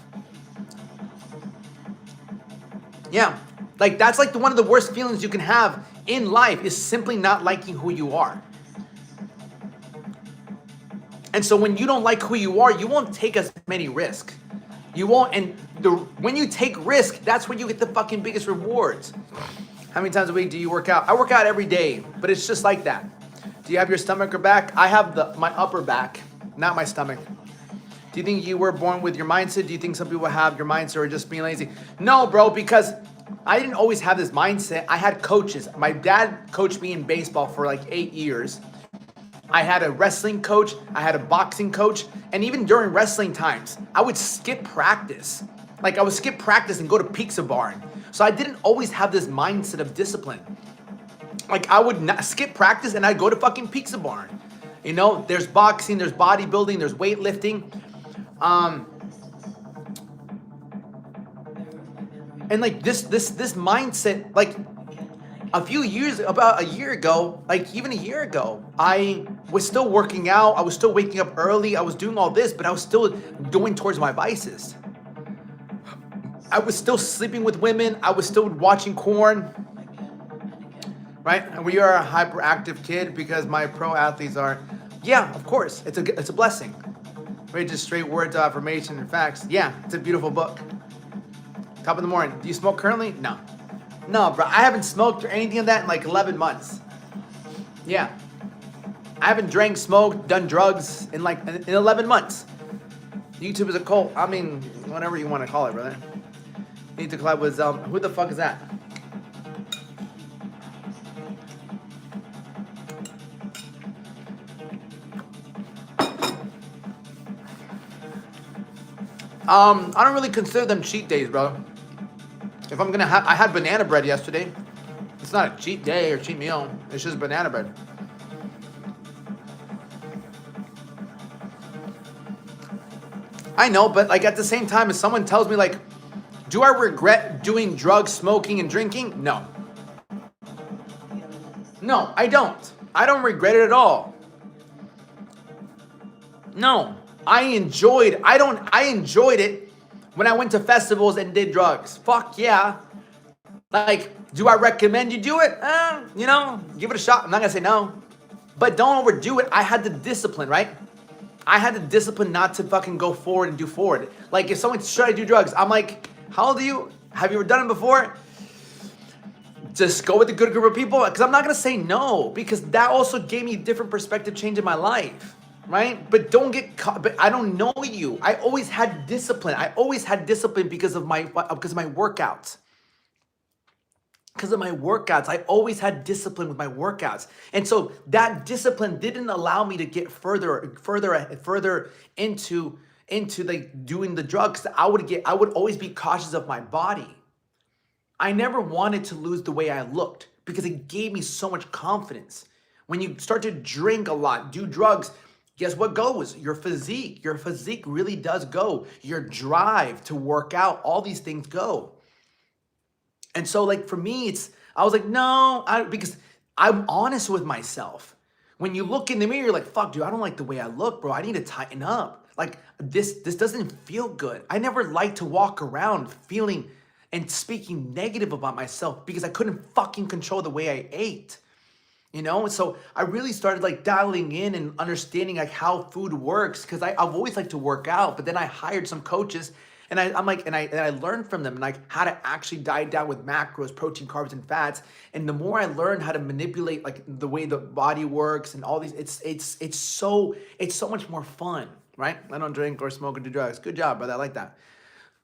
Yeah. Like that's like one of the worst feelings you can have in life is simply not liking who you are. And so when you don't like who you are, you won't take as many risks. You won't, and when you take risk, that's when you get the fucking biggest rewards. How many times a week do you work out? I work out every day, but it's just like that. Do you have your stomach or back? I have my upper back, not my stomach. Do you think you were born with your mindset? Do you think some people have your mindset or just being lazy? No, bro, because I didn't always have this mindset. I had coaches. My dad coached me in baseball for like 8 years. I had a wrestling coach, I had a boxing coach, and even during wrestling times, I would skip practice. Like I would skip practice and go to pizza barn. So I didn't always have this mindset of discipline. Like I would not skip practice and I'd go to fucking pizza barn. You know, there's boxing, there's bodybuilding, there's weightlifting. And like this mindset, like about a year ago, like even a year ago, I was still working out. I was still waking up early. I was doing all this, but I was still going towards my vices. I was still sleeping with women. I was still watching porn. Right? And we are a hyperactive kid because my pro athletes are. Yeah, of course. It's a blessing. Right? Just straight words of affirmation and facts. Yeah, it's a beautiful book. Top of the morning. Do you smoke currently? No. No, bro. I haven't smoked or anything of that in like 11 months. Yeah. I haven't drank, smoked, done drugs in 11 months. YouTube is a cult. I mean, whatever you want to call it, brother. Need to collab with who the fuck is that? I don't really consider them cheat days, bro. If I'm gonna have, I had banana bread yesterday. It's not a cheat day or cheat meal. It's just banana bread. I know, but like at the same time, if someone tells me like, do I regret doing drugs, smoking, and drinking? No. No, I don't. I don't regret it at all. No. I enjoyed it when I went to festivals and did drugs. Fuck yeah. Like, do I recommend you do it? You know, give it a shot. I'm not gonna say no. But don't overdo it. I had the discipline, right? I had the discipline not to fucking go forward and do forward. Like if someone should I do drugs? I'm like, how old are you? Have you ever done it before? Just go with a good group of people. Because I'm not gonna say no. Because that also gave me a different perspective change in my life. Right? But don't get caught. But I don't know you. I always had discipline. I always had discipline because of my workouts. Because of my workouts, I always had discipline with my workouts, and so that discipline didn't allow me to get further into like doing the drugs. I would always be cautious of my body. I never wanted to lose the way I looked because it gave me so much confidence. When you start to drink a lot, do drugs, guess what goes? Your physique. Your physique really does go. Your drive to work out, all these things go. And so like for me, I was like, no, because I'm honest with myself. When you look in the mirror, you're like, fuck, dude, I don't like the way I look, bro. I need to tighten up. Like this doesn't feel good. I never liked to walk around feeling and speaking negative about myself because I couldn't fucking control the way I ate. You know, so I really started like dialing in and understanding like how food works because I've always liked to work out, but then I hired some coaches. And I learned from them like how to actually diet down with macros, protein, carbs, and fats. And the more I learned how to manipulate like the way the body works and all these, it's so much more fun, right? I don't drink or smoke or do drugs. Good job, brother. I like that.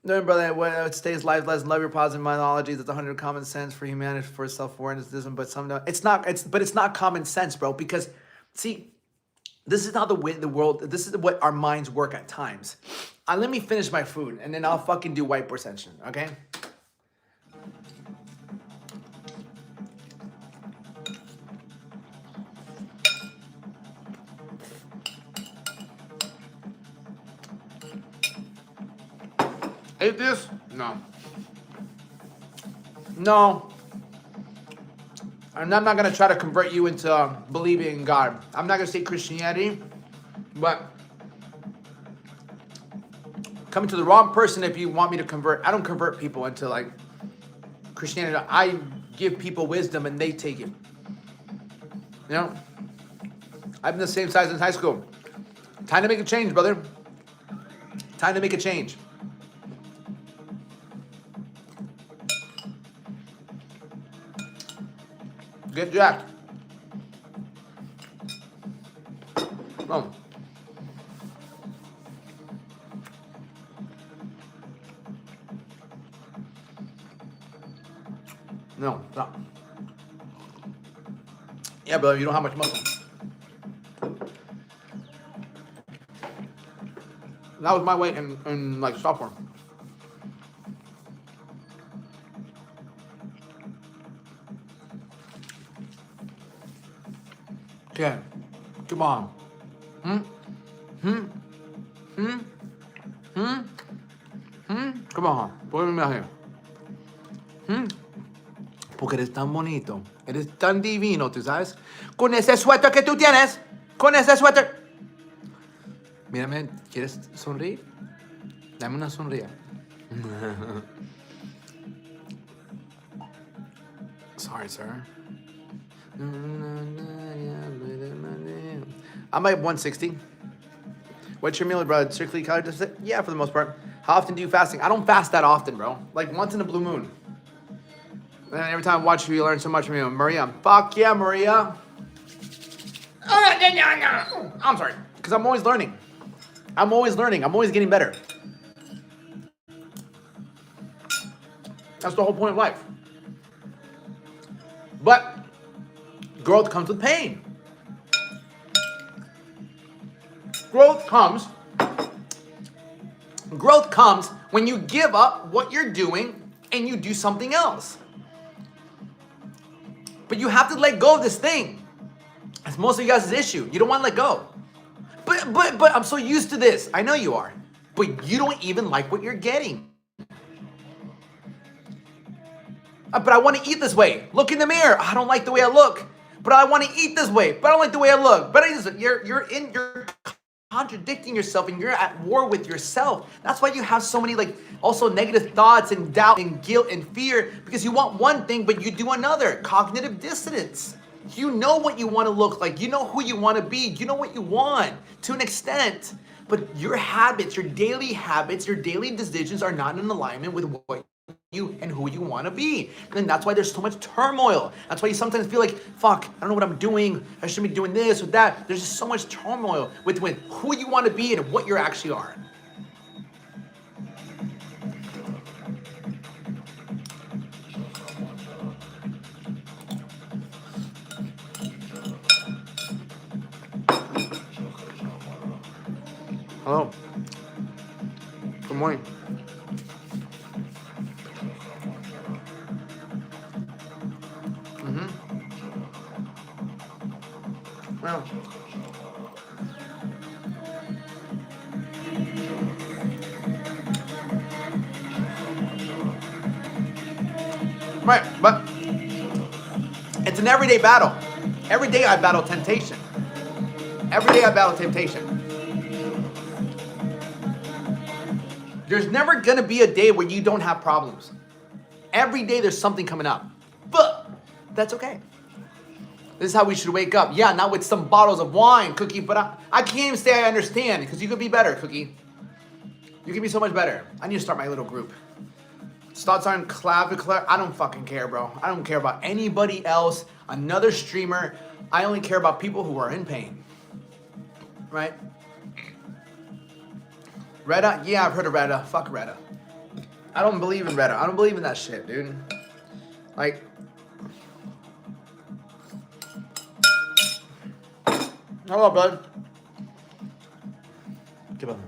No, brother, what stays life lesson, love your positive mindology. That's 100 common sense for humanity, for self-awareness, but some don't. It's not common sense, bro, because see, this is not the way the world, this is what our minds work at times. Let me finish my food and then I'll fucking do whiteboard session, okay? Atheist? No. No. And I'm not going to try to convert you into believing in God. I'm not going to say Christianity, but coming to the wrong person if you want me to convert. I don't convert people into like Christianity. I give people wisdom and they take it. You know? I've been the same size since high school. Time to make a change, brother. Time to make a change. Get jacked. Oh. No, stop. Yeah, brother, you don't have much muscle. That was my weight in like sophomore. Okay, come on. Come on, ponme here. Porque eres tan bonito, eres tan divino, tú sabes. Con ese suéter que tú tienes, con ese suéter. Mírame, ¿quieres sonreír? Dame una sonrisa. Sorry, sir. I'm like 160. What's your meal, bro? Strictly calorie deficit? Yeah, for the most part. How often do you fasting? I don't fast that often, bro. Like once in a blue moon. And every time I watch you learn so much from you. Maria. Fuck yeah, Maria. I'm sorry. Because I'm always learning. I'm always learning. I'm always getting better. That's the whole point of life. But growth comes with pain. Growth comes when you give up what you're doing and you do something else. But you have to let go of this thing. That's most of you guys' issue. You don't want to let go. But I'm so used to this. I know you are. But you don't even like what you're getting. But I want to eat this way. Look in the mirror. I don't like the way I look. But I want to eat this way. But I don't like the way I look. But you're contradicting yourself and you're at war with yourself. That's why you have so many also negative thoughts and doubt and guilt and fear, because you want one thing but you do another. Cognitive dissonance. You know what you want to look like. You know who you want to be. You know what you want to an extent. But your habits, your daily decisions are not in alignment with what you and who you want to be. And that's why there's so much turmoil. That's why you sometimes feel like, fuck, I don't know what I'm doing. I shouldn't be doing this or that. There's just so much turmoil with who you want to be and what you actually are. Hello. Good morning. Well. Right, but it's an everyday battle. Every day I battle temptation. Every day I battle temptation. There's never gonna be a day where you don't have problems. Every day there's something coming up. But that's okay. This is how we should wake up. Yeah, not with some bottles of wine, Cookie, but I can't even say I understand, because you could be better, Cookie. You can be so much better. I need to start my little group. Thoughts on clavicular. I don't fucking care, bro. I don't care about anybody else, another streamer. I only care about people who are in pain. Right? Retta? Yeah, I've heard of Retta. Fuck Retta. I don't believe in Retta. I don't believe in that shit, dude. Like, hello, bud. Give up.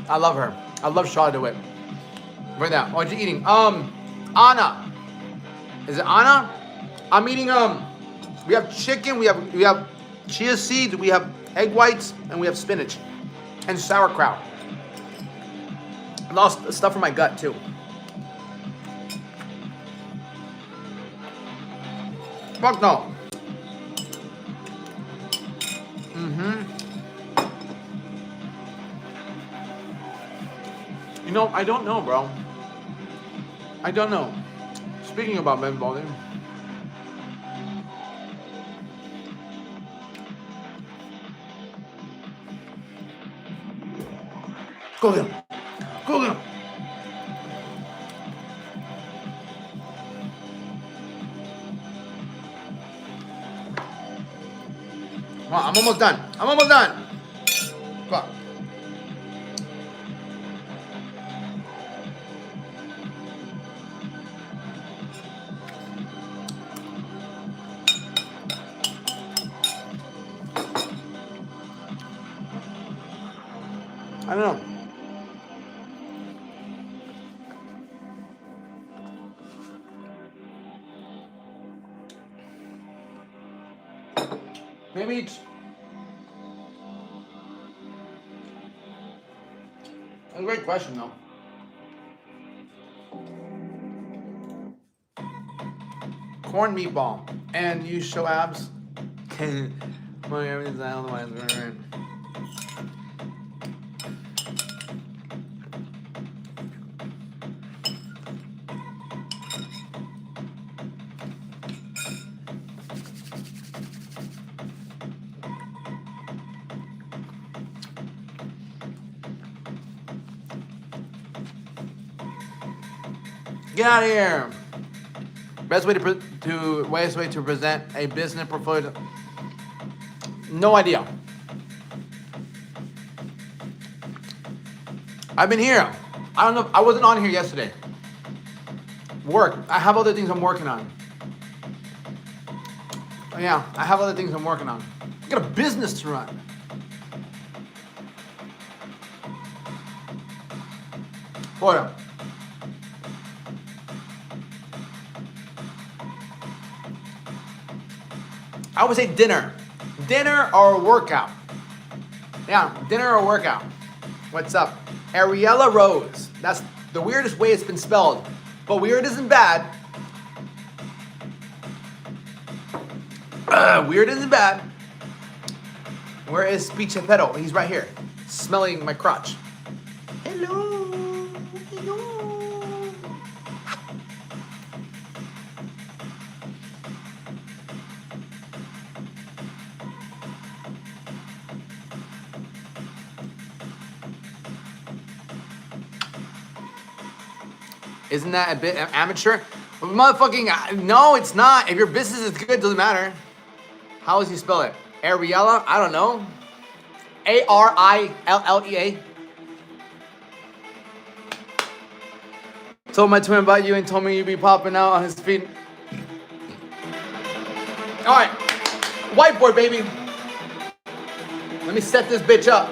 I love her. I love Charlotte DeWitt. Right now. What are you eating? Anna. Is it Anna? I'm eating we have chicken, we have chia seeds, we have egg whites, and we have spinach. And sauerkraut. I lost stuff from my gut too. Fuck no. You know, I don't know, bro. I don't know. Speaking about men balding. Go get him. Go get him. Come on, I'm almost done. I'm almost done. Fuck. I don't know. Maybe it's a great question though. corn meatball, and you show abs. Well, everything's otherwise, right? Get out of here. Best way to present a business portfolio. No idea. I've been here. I don't know. I wasn't on here yesterday. Work. I have other things I'm working on. Yeah, I have other things I'm working on. I got a business to run. Hold up. I would say dinner. Dinner or a workout. Yeah, dinner or workout. What's up? Ariella Rose. That's the weirdest way it's been spelled. But weird isn't bad. Weird isn't bad. Where is Pichepero? He's right here. Smelling my crotch. Hello. Hello. Isn't that a bit amateur? Motherfucking, no, it's not. If your business is good, it doesn't matter. How does he spell it? Ariella? I don't know. Arillea. Told my twin about you and told me you'd be popping out on his feet. All right, whiteboard, baby. Let me set this bitch up.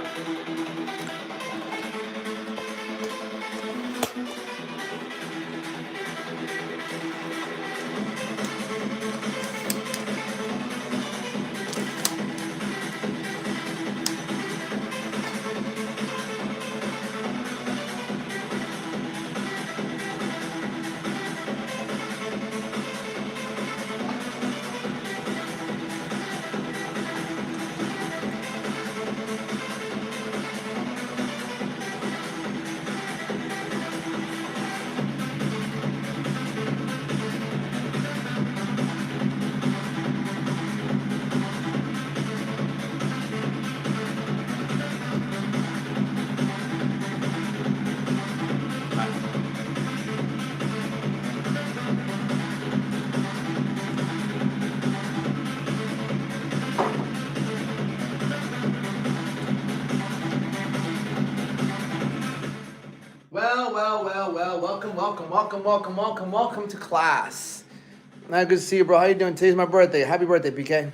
Welcome to class. Good to see you, bro. How you doing? Today's my birthday. Happy birthday, PK.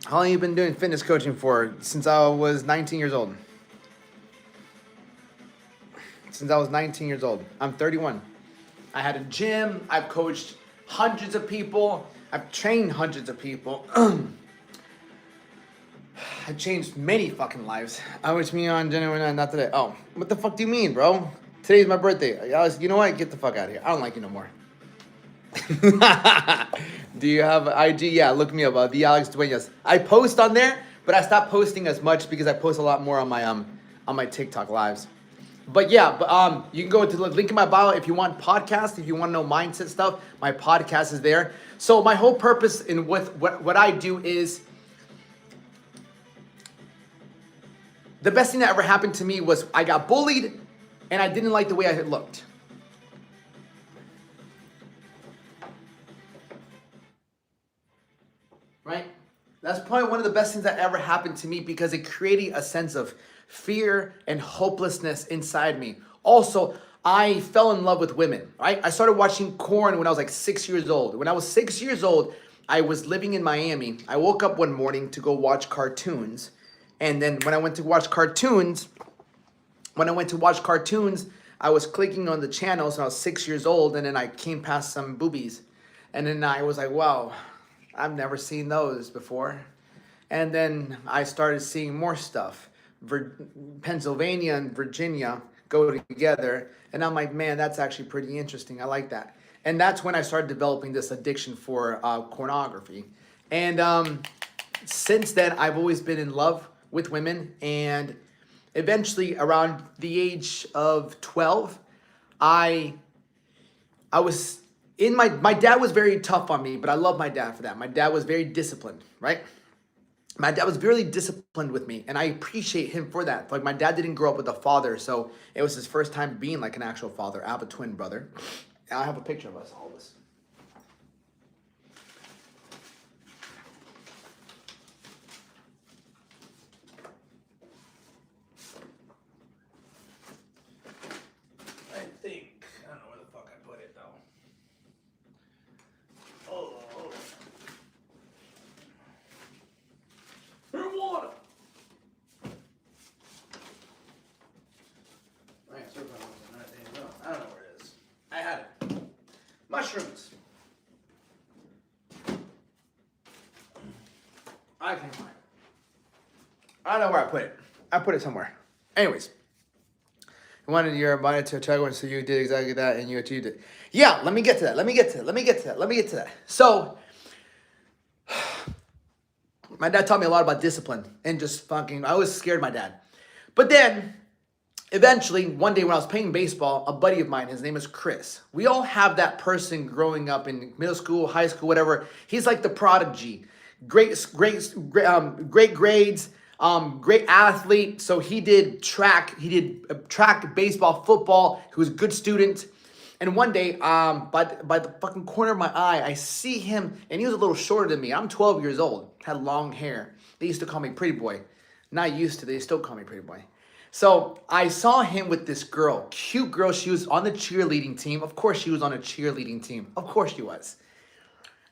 How long have you been doing fitness coaching for? Since I was 19 years old. Since I was 19 years old. I'm 31. I had a gym. I've coached hundreds of people. I've trained hundreds of people. I changed many fucking lives. I wish me on January 9th, not today. Oh, what the fuck do you mean, bro? Today's my birthday. Alex, you know what? Get the fuck out of here. I don't like you no more. Do you have IG? Yeah, look me up. The Alex Duenas. I post on there, but I stopped posting as much because I post a lot more on my TikTok lives. But yeah, you can go to the link in my bio if you want podcasts, if you want to know mindset stuff. My podcast is there. So my whole purpose in what I do is the best thing that ever happened to me was I got bullied and I didn't like the way I had looked. Right? That's probably one of the best things that ever happened to me because it created a sense of fear and hopelessness inside me. Also, I fell in love with women, right? I started watching porn when I was like 6 years old. When I was 6 years old, I was living in Miami. I woke up one morning to go watch cartoons. And then when I went to watch cartoons, I was clicking on the channels and I was 6 years old, and then I came past some boobies. And then I was like, wow, I've never seen those before. And then I started seeing more stuff. Pennsylvania and Virginia go together. And I'm like, man, that's actually pretty interesting. I like that. And that's when I started developing this addiction for pornography. And since then, I've always been in love with women. And eventually, around the age of 12, I was in my dad was very tough on me, but I love my dad for that. My dad was very disciplined, right? My dad was really disciplined with me, and I appreciate him for that. Like, my dad didn't grow up with a father, so it was his first time being like an actual father. I have a twin brother. And I have a picture of us, all of us. I don't know where the fuck I put it, though. Oh. Water. I don't know where it is. I had it. Mushrooms. I can't find it. I don't know where I put it. I put it somewhere. Anyways. I wanted your body to check one, so you did exactly that and you achieved it. Yeah, let me get to that. So my dad taught me a lot about discipline and just fucking, I was scared of my dad. But then, eventually, one day when I was playing baseball, a buddy of mine, his name is Chris. We all have that person growing up in middle school, high school, whatever. He's like the prodigy. Great grades, great athlete. So he did track, baseball, football. He was a good student. And one day, by the fucking corner of my eye, I see him, and he was a little shorter than me. I'm 12 years old, had long hair. They used to call me Pretty Boy. Not used to, they still call me Pretty Boy. So I saw him with this girl, cute girl. She was on the cheerleading team. Of course she was on a cheerleading team. Of course she was.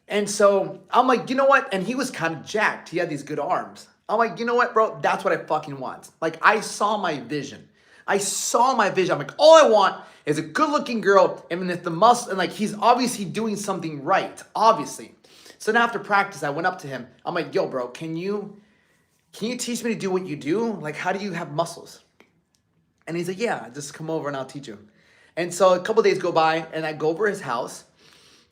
And so I'm like, you know what? And he was kind of jacked. He had these good arms. I'm like, you know what, bro? That's what I fucking want. Like, I saw my vision. I'm like, all I want is a good-looking girl, and if the muscle, and like, he's obviously doing something right, obviously. So then after practice, I went up to him. I'm like, yo, bro, can you teach me to do what you do? Like, how do you have muscles? And he's like, yeah, just come over and I'll teach you. And so a couple days go by, and I go over his house,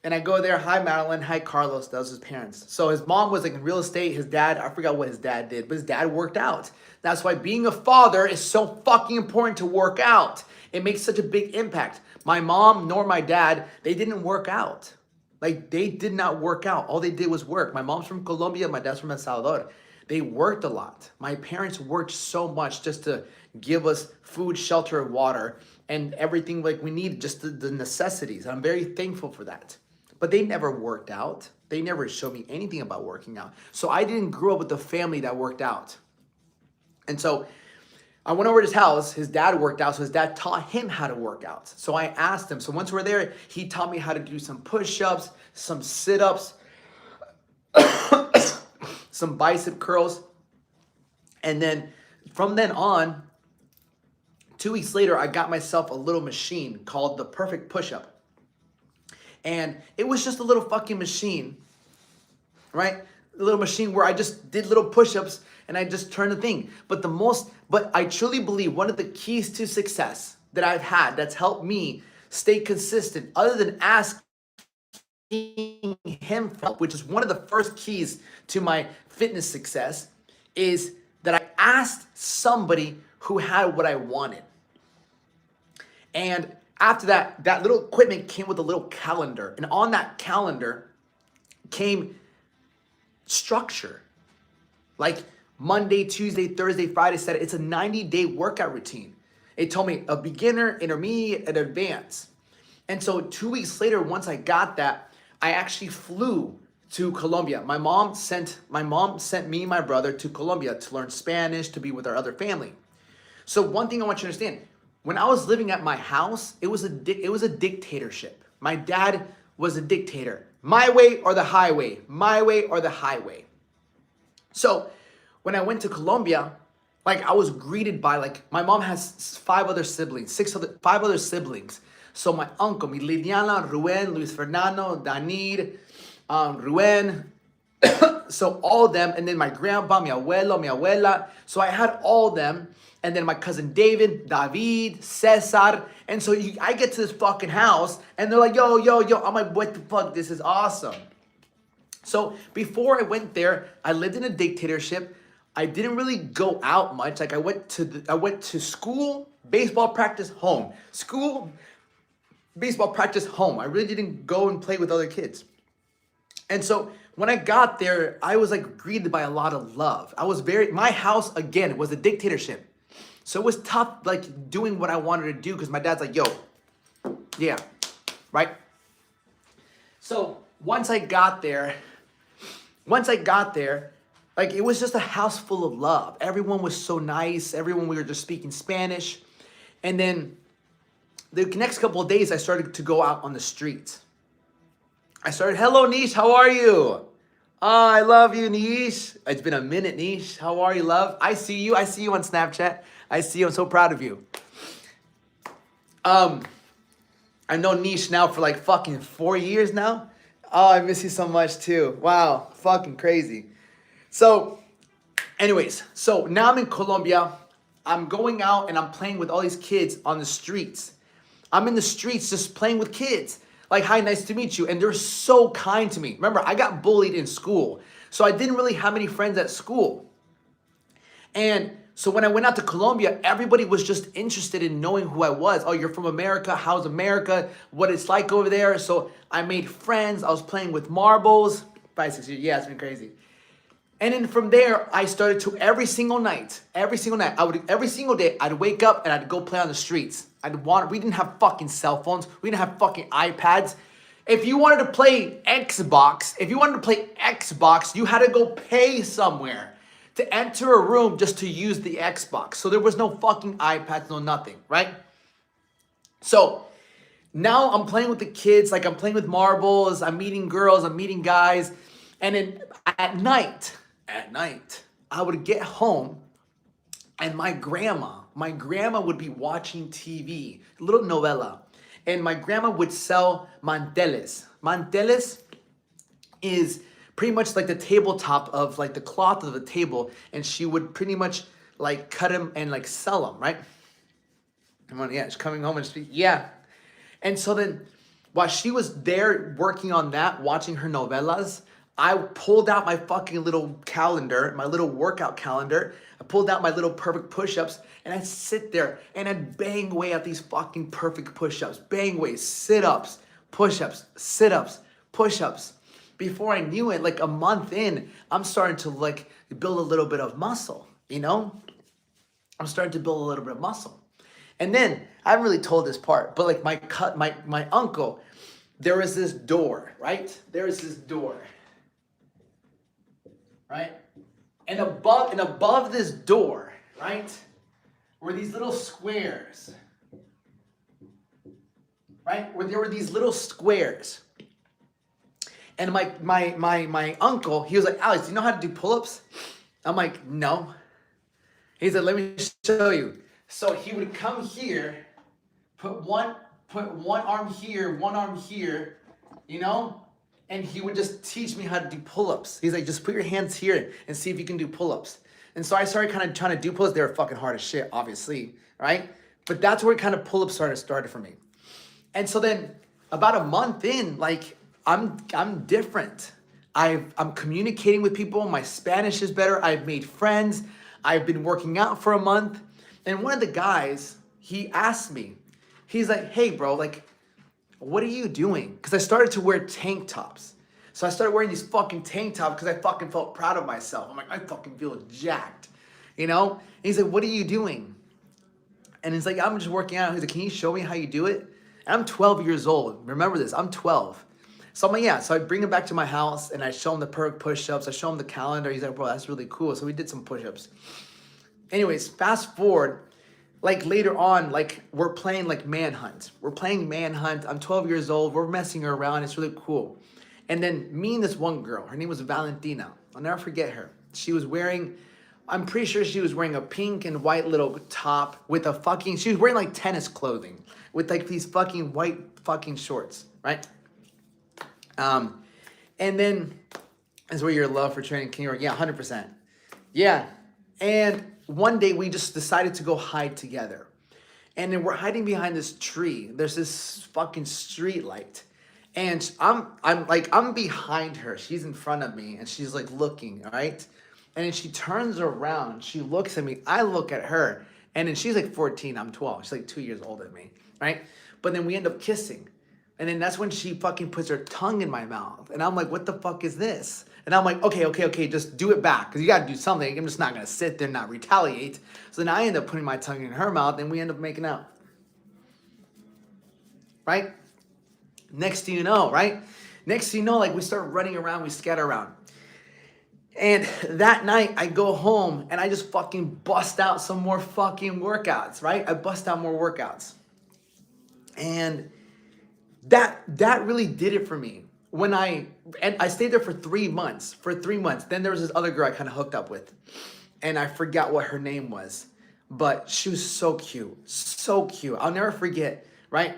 and I go there. Hi, Madeline. Hi, Carlos. That was his parents. So his mom was like in real estate. His dad, I forgot what his dad did, but his dad worked out. That's why being a father is so fucking important, to work out. It makes such a big impact. My mom nor my dad, they didn't work out. Like, they did not work out. All they did was work. My mom's from Colombia. My dad's from El Salvador. They worked a lot. My parents worked so much just to give us food, shelter, water, and everything like we need, just the necessities. I'm very thankful for that. But they never worked out. They never showed me anything about working out. So I didn't grow up with a family that worked out. And so I went over to his house. His dad worked out, so his dad taught him how to work out. So I asked him. So once we're there, he taught me how to do some push-ups, some sit-ups, some bicep curls. And then from then on, 2 weeks later, I got myself a little machine called the Perfect Push-Up. And it was just a little fucking machine, right? A little machine where I just did little push-ups and I just turned the thing. But I truly believe one of the keys to success that I've had that's helped me stay consistent, other than asking him for help, which is one of the first keys to my fitness success, is that I asked somebody who had what I wanted. And after that, that little equipment came with a little calendar. And on that calendar came structure. Like Monday, Tuesday, Thursday, Friday, Saturday. It's a 90-day workout routine. It told me a beginner, intermediate, and advanced. And so 2 weeks later, once I got that, I actually flew to Colombia. My mom sent me and my brother to Colombia to learn Spanish, to be with our other family. So one thing I want you to understand, when I was living at my house, it was a dictatorship. My dad was a dictator. My way or the highway. My way or the highway. So when I went to Colombia, like, I was greeted by, like, my mom has five other siblings. So my uncle, mi Liliana, Ruben, Luis Fernando, Danir, Ruben, So all of them, and then my grandpa, mi abuelo, mi abuela. So I had all of them, and then my cousin David, Cesar. And so I get to this fucking house, and they're like, yo, yo, yo. I'm like, what the fuck? This is awesome. So before I went there, I lived in a dictatorship. I didn't really go out much. Like I went to school, baseball practice, home. School, baseball practice, home. I really didn't go and play with other kids. And so when I got there, I was like greeted by a lot of love. My house again was a dictatorship. So it was tough like doing what I wanted to do because my dad's like, yo, yeah, right? So once I got there, like it was just a house full of love. Everyone was so nice. We were just speaking Spanish. And then the next couple of days, I started to go out on the streets. I started, hello, Nish, how are you? Oh, I love you, Nish. It's been a minute, Nish. How are you, love? I see you on Snapchat. I see you. I'm so proud of you. I know Nish now for like fucking 4 years now. Oh, I miss you so much too. Wow, fucking crazy. So, anyways, so now I'm in Colombia. I'm going out and I'm playing with all these kids on the streets. I'm in the streets just playing with kids. Like, hi, nice to meet you. And they're so kind to me. Remember, I got bullied in school. So I didn't really have many friends at school. And so when I went out to Colombia, everybody was just interested in knowing who I was. Oh, you're from America. How's America? What it's like over there. So I made friends. I was playing with marbles. 5, 6 years. Yeah, it's been crazy. And then from there, I started to every single day, I'd wake up and I'd go play on the streets. We didn't have fucking cell phones. We didn't have fucking iPads. If you wanted to play Xbox, you had to go pay somewhere to enter a room just to use the Xbox. So there was no fucking iPads, no nothing, right? So now I'm playing with the kids, like I'm playing with marbles, I'm meeting girls, I'm meeting guys. And then at night, I would get home and my grandma would be watching TV, little novela. And my grandma would sell manteles. Manteles is pretty much like the tabletop of like the cloth of the table. And she would pretty much like cut them and like sell them, right? Come on, yeah, she's coming home and speak. Yeah. And so then while she was there working on that, watching her novelas, I pulled out my fucking little calendar, my little workout calendar. I pulled out my little perfect push-ups and I'd sit there and I'd bang away at these fucking perfect push-ups. Bang away, sit-ups, push-ups, sit-ups, push-ups. Before I knew it, like a month in, I'm starting to like build a little bit of muscle, you know? I'm starting to build a little bit of muscle. And then, I haven't really told this part, but like my uncle, there was this door, right? There is this door. Right? And above this door, right, were these little squares. Right? Where there were these little squares. And my uncle, he was like, Alex, do you know how to do pull-ups? I'm like, no. He said, let me show you. So he would come here, put one arm here, you know? And he would just teach me how to do pull-ups. He's like, just put your hands here and see if you can do pull-ups. And so I started kind of trying to do pull-ups. They were fucking hard as shit, obviously, right? But that's where kind of pull-ups started for me. And so then about a month in, like, I'm different. I'm communicating with people. My Spanish is better. I've made friends. I've been working out for a month. And one of the guys, he asked me, he's like, hey, bro, like, what are you doing? Because I started to wear tank tops. So I started wearing these fucking tank tops because I fucking felt proud of myself. I'm like, I fucking feel jacked, you know? And he's like, what are you doing? And he's like, I'm just working out. He's like, can you show me how you do it? And I'm 12 years old. Remember this, I'm 12. So I'm like, yeah. So I bring him back to my house and I show him the perk push-ups. I show him the calendar. He's like, bro, that's really cool. So we did some push-ups. Anyways, fast forward. Like later on, like we're playing like manhunt. We're playing manhunt. I'm 12 years old. We're messing around. It's really cool. And then me and this one girl, her name was Valentina. I'll never forget her. She was wearing, I'm pretty sure she was wearing a pink and white little top with a fucking, she was wearing like tennis clothing with like these fucking white fucking shorts, right? And then is where your love for training came from. Yeah, 100%. Yeah. And one day we just decided to go hide together. And then we're hiding behind this tree. There's this fucking street light. And I'm behind her. She's in front of me and she's like looking, all right? And then she turns around. She looks at me. I look at her. And then she's like 14. I'm 12. She's like 2 years older than me, right? But then we end up kissing. And then that's when she fucking puts her tongue in my mouth. And I'm like, what the fuck is this? And I'm like, okay, just do it back. Because you got to do something. I'm just not going to sit there and not retaliate. So then I end up putting my tongue in her mouth and we end up making out. Right? Next thing you know, right? Next thing you know, like we start running around, we scatter around. And that night I go home and I just fucking bust out some more fucking workouts, right? I bust out more workouts. And that really did it for me. And I stayed there for 3 months. Then there was this other girl I kind of hooked up with. And I forgot what her name was. But she was so cute. So cute. I'll never forget, right?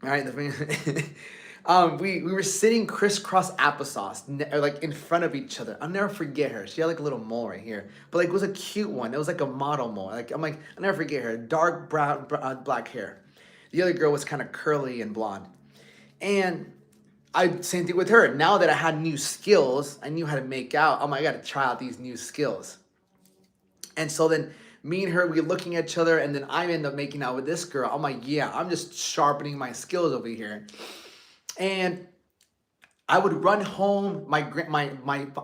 All right, we were sitting crisscross applesauce, like in front of each other. I'll never forget her. She had like a little mole right here, but like it was a cute one. It was like a model mole. I'll never forget her. Dark brown, black hair. The other girl was kind of curly and blonde. And same thing with her. Now that I had new skills, I knew how to make out. I got to try out these new skills. And so then me and her, we were looking at each other, and then I end up making out with this girl. I'm like, yeah, I'm just sharpening my skills over here. And I would run home. My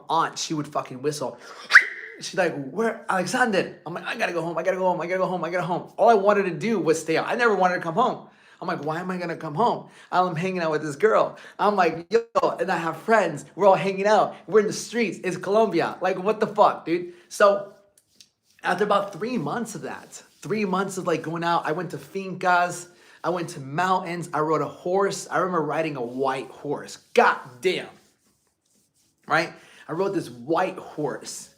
aunt, she would fucking whistle. She's like, where, Alexander? I'm like, I gotta go home. All I wanted to do was stay out. I never wanted to come home. I'm like, why am I gonna come home? I'm hanging out with this girl. I'm like, yo, and I have friends. We're all hanging out. We're in the streets. It's Colombia. Like, what the fuck, dude? So after about 3 months of that, 3 months of like going out, I went to fincas, I went to mountains, I rode a horse. I remember riding a white horse. God damn. Right? I rode this white horse.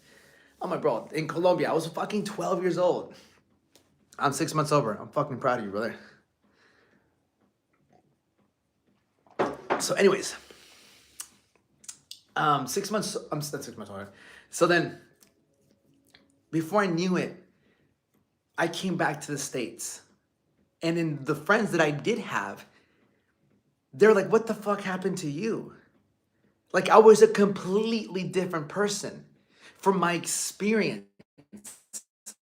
I'm like, bro, in Colombia, I was fucking 12 years old. I'm 6 months sober. I'm fucking proud of you, brother. So anyways, 6 months, I'm 6 months older. So then, before I knew it, I came back to the States. And then the friends that I did have, they're like, what the fuck happened to you? Like, I was a completely different person. From my experience,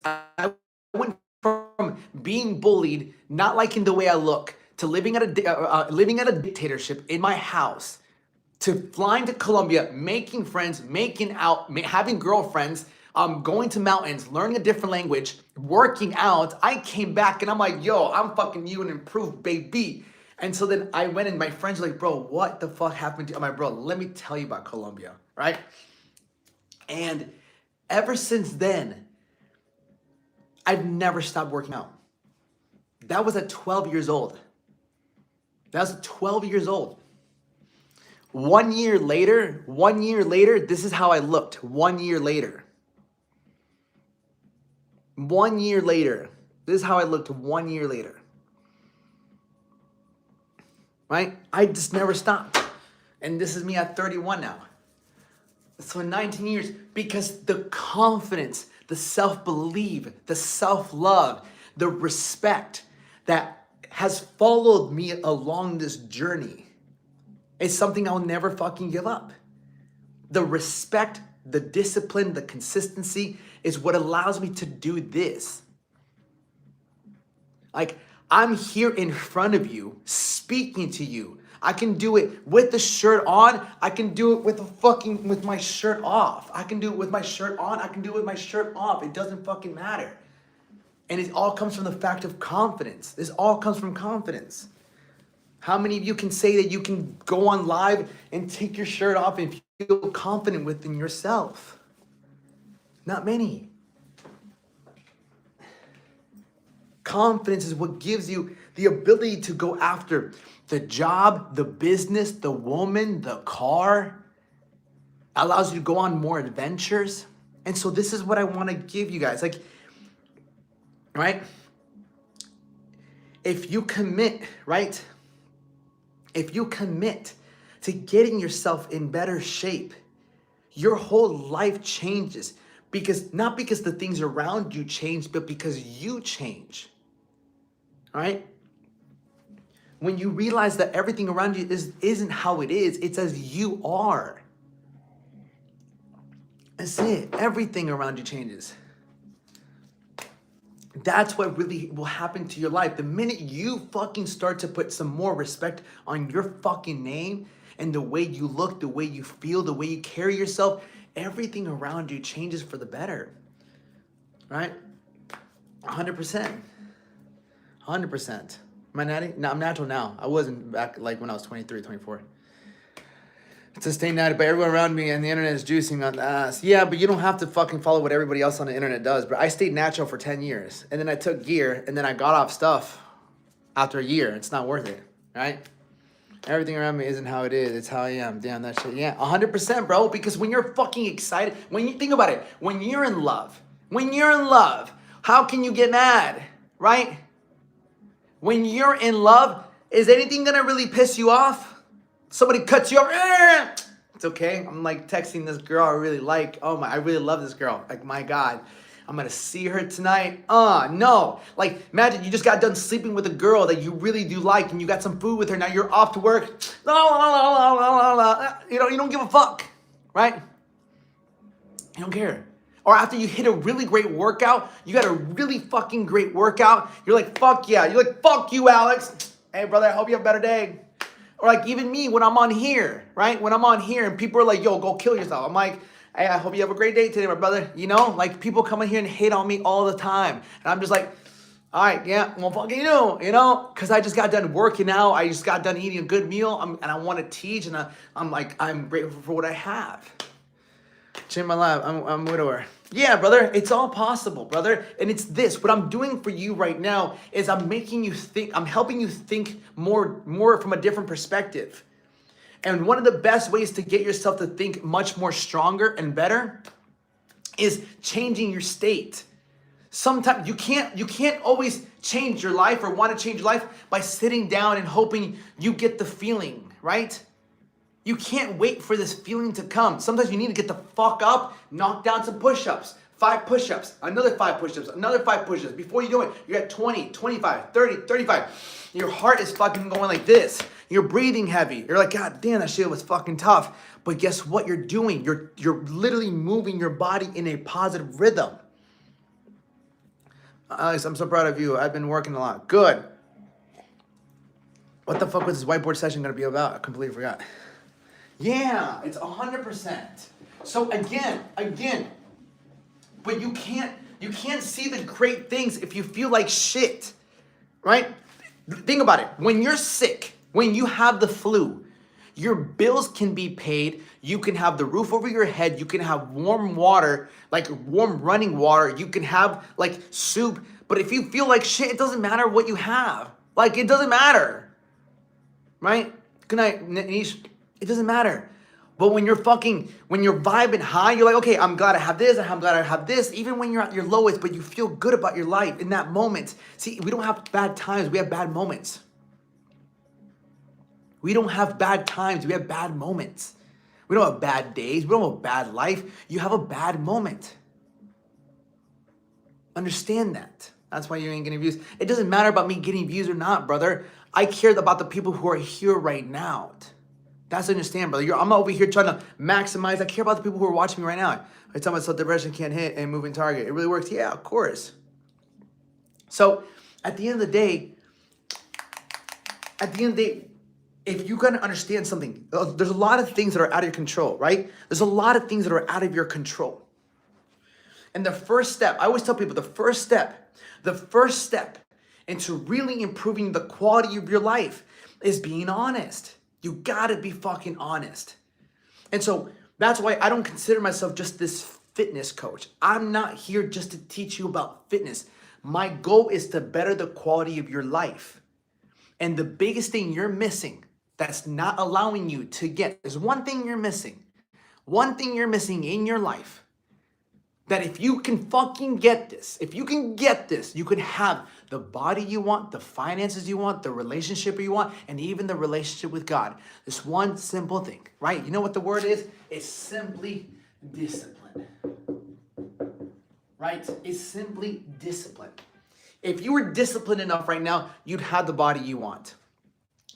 I went from being bullied, not liking the way I look, to living at a dictatorship in my house, to flying to Colombia, making friends, making out, having girlfriends, going to mountains, learning a different language, working out. I came back and I'm like, yo, I'm fucking you and improved, baby. And so then I went and my friends were like, bro, what the fuck happened to you? I'm like, bro, let me tell you about Colombia, right? And ever since then, I've never stopped working out. That was at 12 years old. That was at 12 years old. 1 year later, this is how I looked 1 year later. 1 year later, this is how I looked 1 year later. Right? I just never stopped. And this is me at 31 now. So in 19 years, because the confidence, the self-belief, the self-love, the respect that has followed me along this journey is something I'll never fucking give up. The respect, the discipline, the consistency is what allows me to do this. Like, I'm here in front of you, speaking to you. I can do it with the shirt on. I can do it with my shirt off. I can do it with my shirt on. I can do it with my shirt off. It doesn't fucking matter. And it all comes from the fact of confidence. This all comes from confidence. How many of you can say that you can go on live and take your shirt off and feel confident within yourself? Not many. Confidence is what gives you the ability to go after the job, the business, the woman, the car. Allows you to go on more adventures. And so this is what I want to give you guys. Like, right? If you commit, right? If you commit to getting yourself in better shape, your whole life changes. Not because the things around you change, but because you change. All right? When you realize that everything around you isn't how it is, it's as you are. That's it. Everything around you changes. That's what really will happen to your life. The minute you fucking start to put some more respect on your fucking name and the way you look, the way you feel, the way you carry yourself, everything around you changes for the better. Right? 100%. 100%. Am I natty? No, I'm natural now. I wasn't back like when I was 23, 24. To stay natty, but everyone around me and the internet is juicing on the ass. Yeah, but you don't have to fucking follow what everybody else on the internet does. But I stayed natural for 10 years. And then I took gear and then I got off stuff after a year. It's not worth it, right? Everything around me isn't how it is. It's how I am. Damn, that shit. Yeah, 100%, bro. Because when you're fucking excited, when you think about it, when you're in love, how can you get mad, right? When you're in love, is anything gonna really piss you off? Somebody cuts you off. It's okay. I'm like texting this girl I really like. I really love this girl. Like, my God, I'm gonna see her tonight. No. Like, imagine you just got done sleeping with a girl that you really do like and you got some food with her. Now you're off to work. You know, you don't give a fuck, right? You don't care. Or after you hit a really great workout, you got a really fucking great workout. You're like, fuck yeah. You're like, fuck you, Alex. Hey, brother, I hope you have a better day. Or like even me when I'm on here, right? When I'm on here and people are like, yo, go kill yourself. I'm like, hey, I hope you have a great day today, my brother. You know, like people come in here and hate on me all the time. And I'm just like, all right, yeah, well, fucking you know, because I just got done working out. I just got done eating a good meal and I want to teach. And I'm like, I'm grateful for what I have. Change my life. I'm a widower. Yeah, brother, it's all possible, brother. And it's this. What I'm doing for you right now is I'm making you think. I'm helping you think more from a different perspective. And one of the best ways to get yourself to think much more stronger and better is changing your state. Sometimes you can't always change your life or want to change your life by sitting down and hoping you get the feeling, right? You can't wait for this feeling to come. Sometimes you need to get the fuck up, knock down some push-ups. 5 push-ups, another 5 push-ups, another 5 push-ups. Before you do it, you're at 20, 25, 30, 35. Your heart is fucking going like this. You're breathing heavy. You're like, God damn, that shit was fucking tough. But guess what you're doing? You're literally moving your body in a positive rhythm. Alex, I'm so proud of you. I've been working a lot. Good. What the fuck was this whiteboard session gonna be about? I completely forgot. Yeah, it's 100%. So again, but you can't see the great things if you feel like shit, right? Think about it. When you're sick, when you have the flu, your bills can be paid. You can have the roof over your head. You can have warm water, like warm running water. You can have like soup. But if you feel like shit, it doesn't matter what you have. Like, it doesn't matter, right? Good night, Nish. It doesn't matter. But when you're vibing high, you're like, okay, I'm glad I have this, I'm glad I have this. Even when you're at your lowest, but you feel good about your life in that moment. See, we don't have bad times, we have bad moments. We don't have bad times, we have bad moments. We don't have bad days, we don't have a bad life. You have a bad moment. Understand that. That's why you ain't getting views. It doesn't matter about me getting views or not, brother. I care about the people who are here right now. That's understand, brother. I'm over here trying to maximize. I care about the people who are watching me right now. I tell myself depression can't hit a moving target. It really works. Yeah, of course. So at the end of the day, if you gotta understand something, there's a lot of things that are out of your control, right? There's a lot of things that are out of your control. And the first step, I always tell people, the first step into really improving the quality of your life is being honest. You gotta be fucking honest. And so that's why I don't consider myself just this fitness coach. I'm not here just to teach you about fitness. My goal is to better the quality of your life. And the biggest thing you're missing that's not allowing you to get, there's one thing you're missing. One thing you're missing in your life. That if you can fucking get this, you can have the body you want, the finances you want, the relationship you want, and even the relationship with God. This one simple thing, right? You know what the word is? It's simply discipline. Right? It's simply discipline. If you were disciplined enough right now, you'd have the body you want.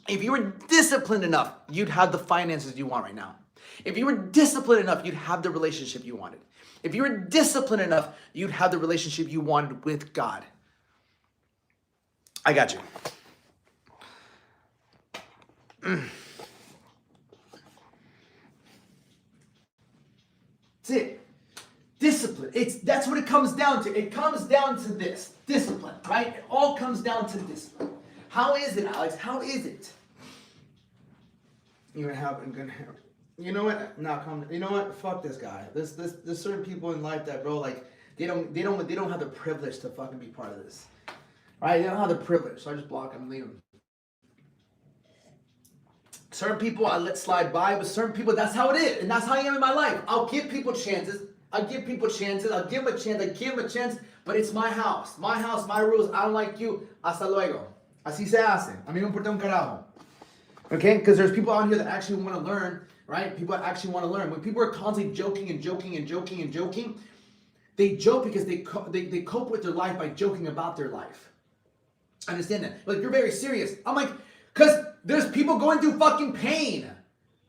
If you were disciplined enough, you'd have the finances you want right now. If you were disciplined enough, you'd have the relationship you wanted. If you were disciplined enough, you'd have the relationship you wanted with God. I got you. That's it. Discipline. That's what it comes down to. It comes down to this. Discipline, right? It all comes down to discipline. How is it, Alex? How is it? You're gonna have. You know what? No, come. You know what? Fuck this guy. There's certain people in life that, bro, like they don't have the privilege to fucking be part of this. Right? They don't have the privilege, so I just block them and leave them. Certain people I let slide by, but certain people, that's how it is, and that's how I am in my life. I'll give people chances. I'll give them a chance. I give them a chance, but it's my house, my rules. I don't like you. Hasta luego. Así se hace. A mí me importa un carajo. Okay? Because there's people out here that actually want to learn, right? People that actually want to learn. When people are constantly joking, they joke because they cope with their life by joking about their life. I understand that. Like, you're very serious. I'm like, because there's people going through fucking pain.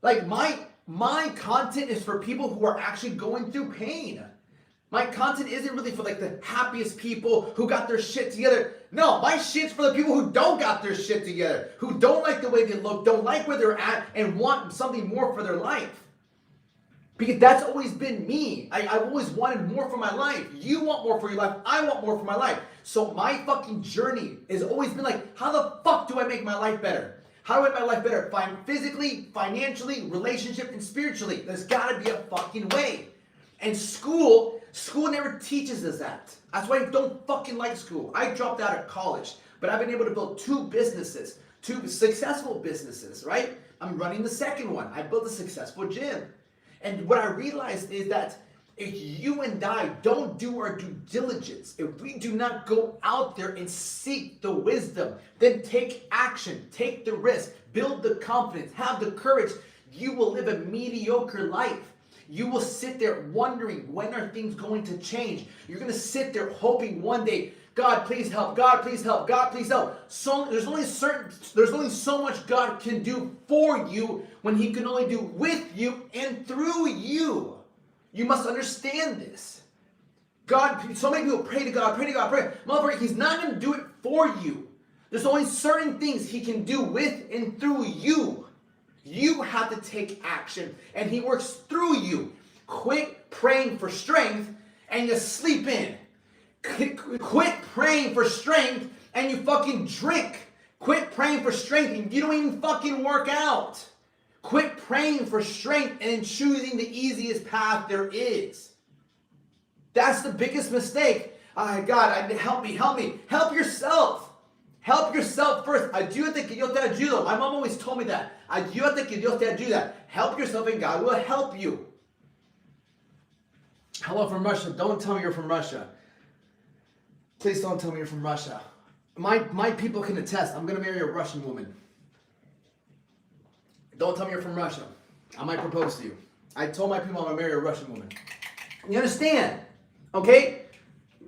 Like, my content is for people who are actually going through pain. My content isn't really for like the happiest people who got their shit together. No, my shit's for the people who don't got their shit together, who don't like the way they look, don't like where they're at, and want something more for their life. Because that's always been me. I've always wanted more for my life. You want more for your life. I want more for my life. So my fucking journey has always been like, how the fuck do I make my life better? How do I make my life better? Physically, financially, relationship, and spiritually. There's gotta be a fucking way. And school never teaches us that. That's why I don't fucking like school. I dropped out of college, but I've been able to build two successful businesses, right? I'm running the second one. I built a successful gym. And what I realized is that if you and I don't do our due diligence, if we do not go out there and seek the wisdom, then take action, take the risk, build the confidence, have the courage, you will live a mediocre life. You will sit there wondering, when are things going to change? You're going to sit there hoping one day, God, please help. God, please help. God, please help. So there's only so much God can do for you when He can only do with you and through you. You must understand this. God, so many people pray to God, pray. Motherfucker, He's not going to do it for you. There's only certain things He can do with and through you. You have to take action, and He works through you. Quit praying for strength, and you sleep in. Quit praying for strength, and you fucking drink. Quit praying for strength, and you don't even fucking work out. Quit praying for strength and choosing the easiest path there is. That's the biggest mistake. God, help me. Help yourself. Help yourself first. Ayúdate que yo te ayudo. My mom always told me that. Ayúdate que Dios te ayuda. Help yourself and God will help you. Hello from Russia. Don't tell me you're from Russia. Please don't tell me you're from Russia. My people can attest. I'm going to marry a Russian woman. Don't tell me you're from Russia. I might propose to you. I told my people I'm going to marry a Russian woman. You understand? Okay?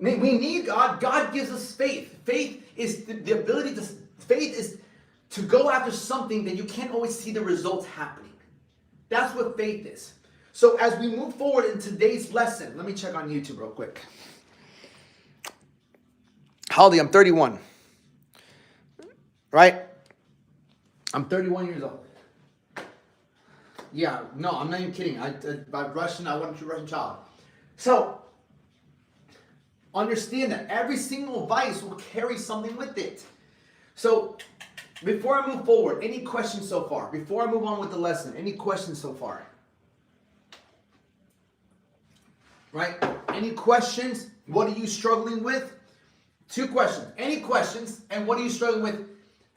We need God. God gives us faith. Faith is the ability to... Faith is to go after something that you can't always see the results happening. That's what faith is. So as we move forward in today's lesson, let me check on YouTube real quick. How old are you? I'm 31. Right? I'm 31 years old. Yeah, no, I'm not even kidding. I'm Russian. I want a Russian child. So, understand that every single vice will carry something with it. So, before I move forward, any questions so far? Before I move on with the lesson, any questions so far? Right? Any questions? What are you struggling with? 2 questions. Any questions? And what are you struggling with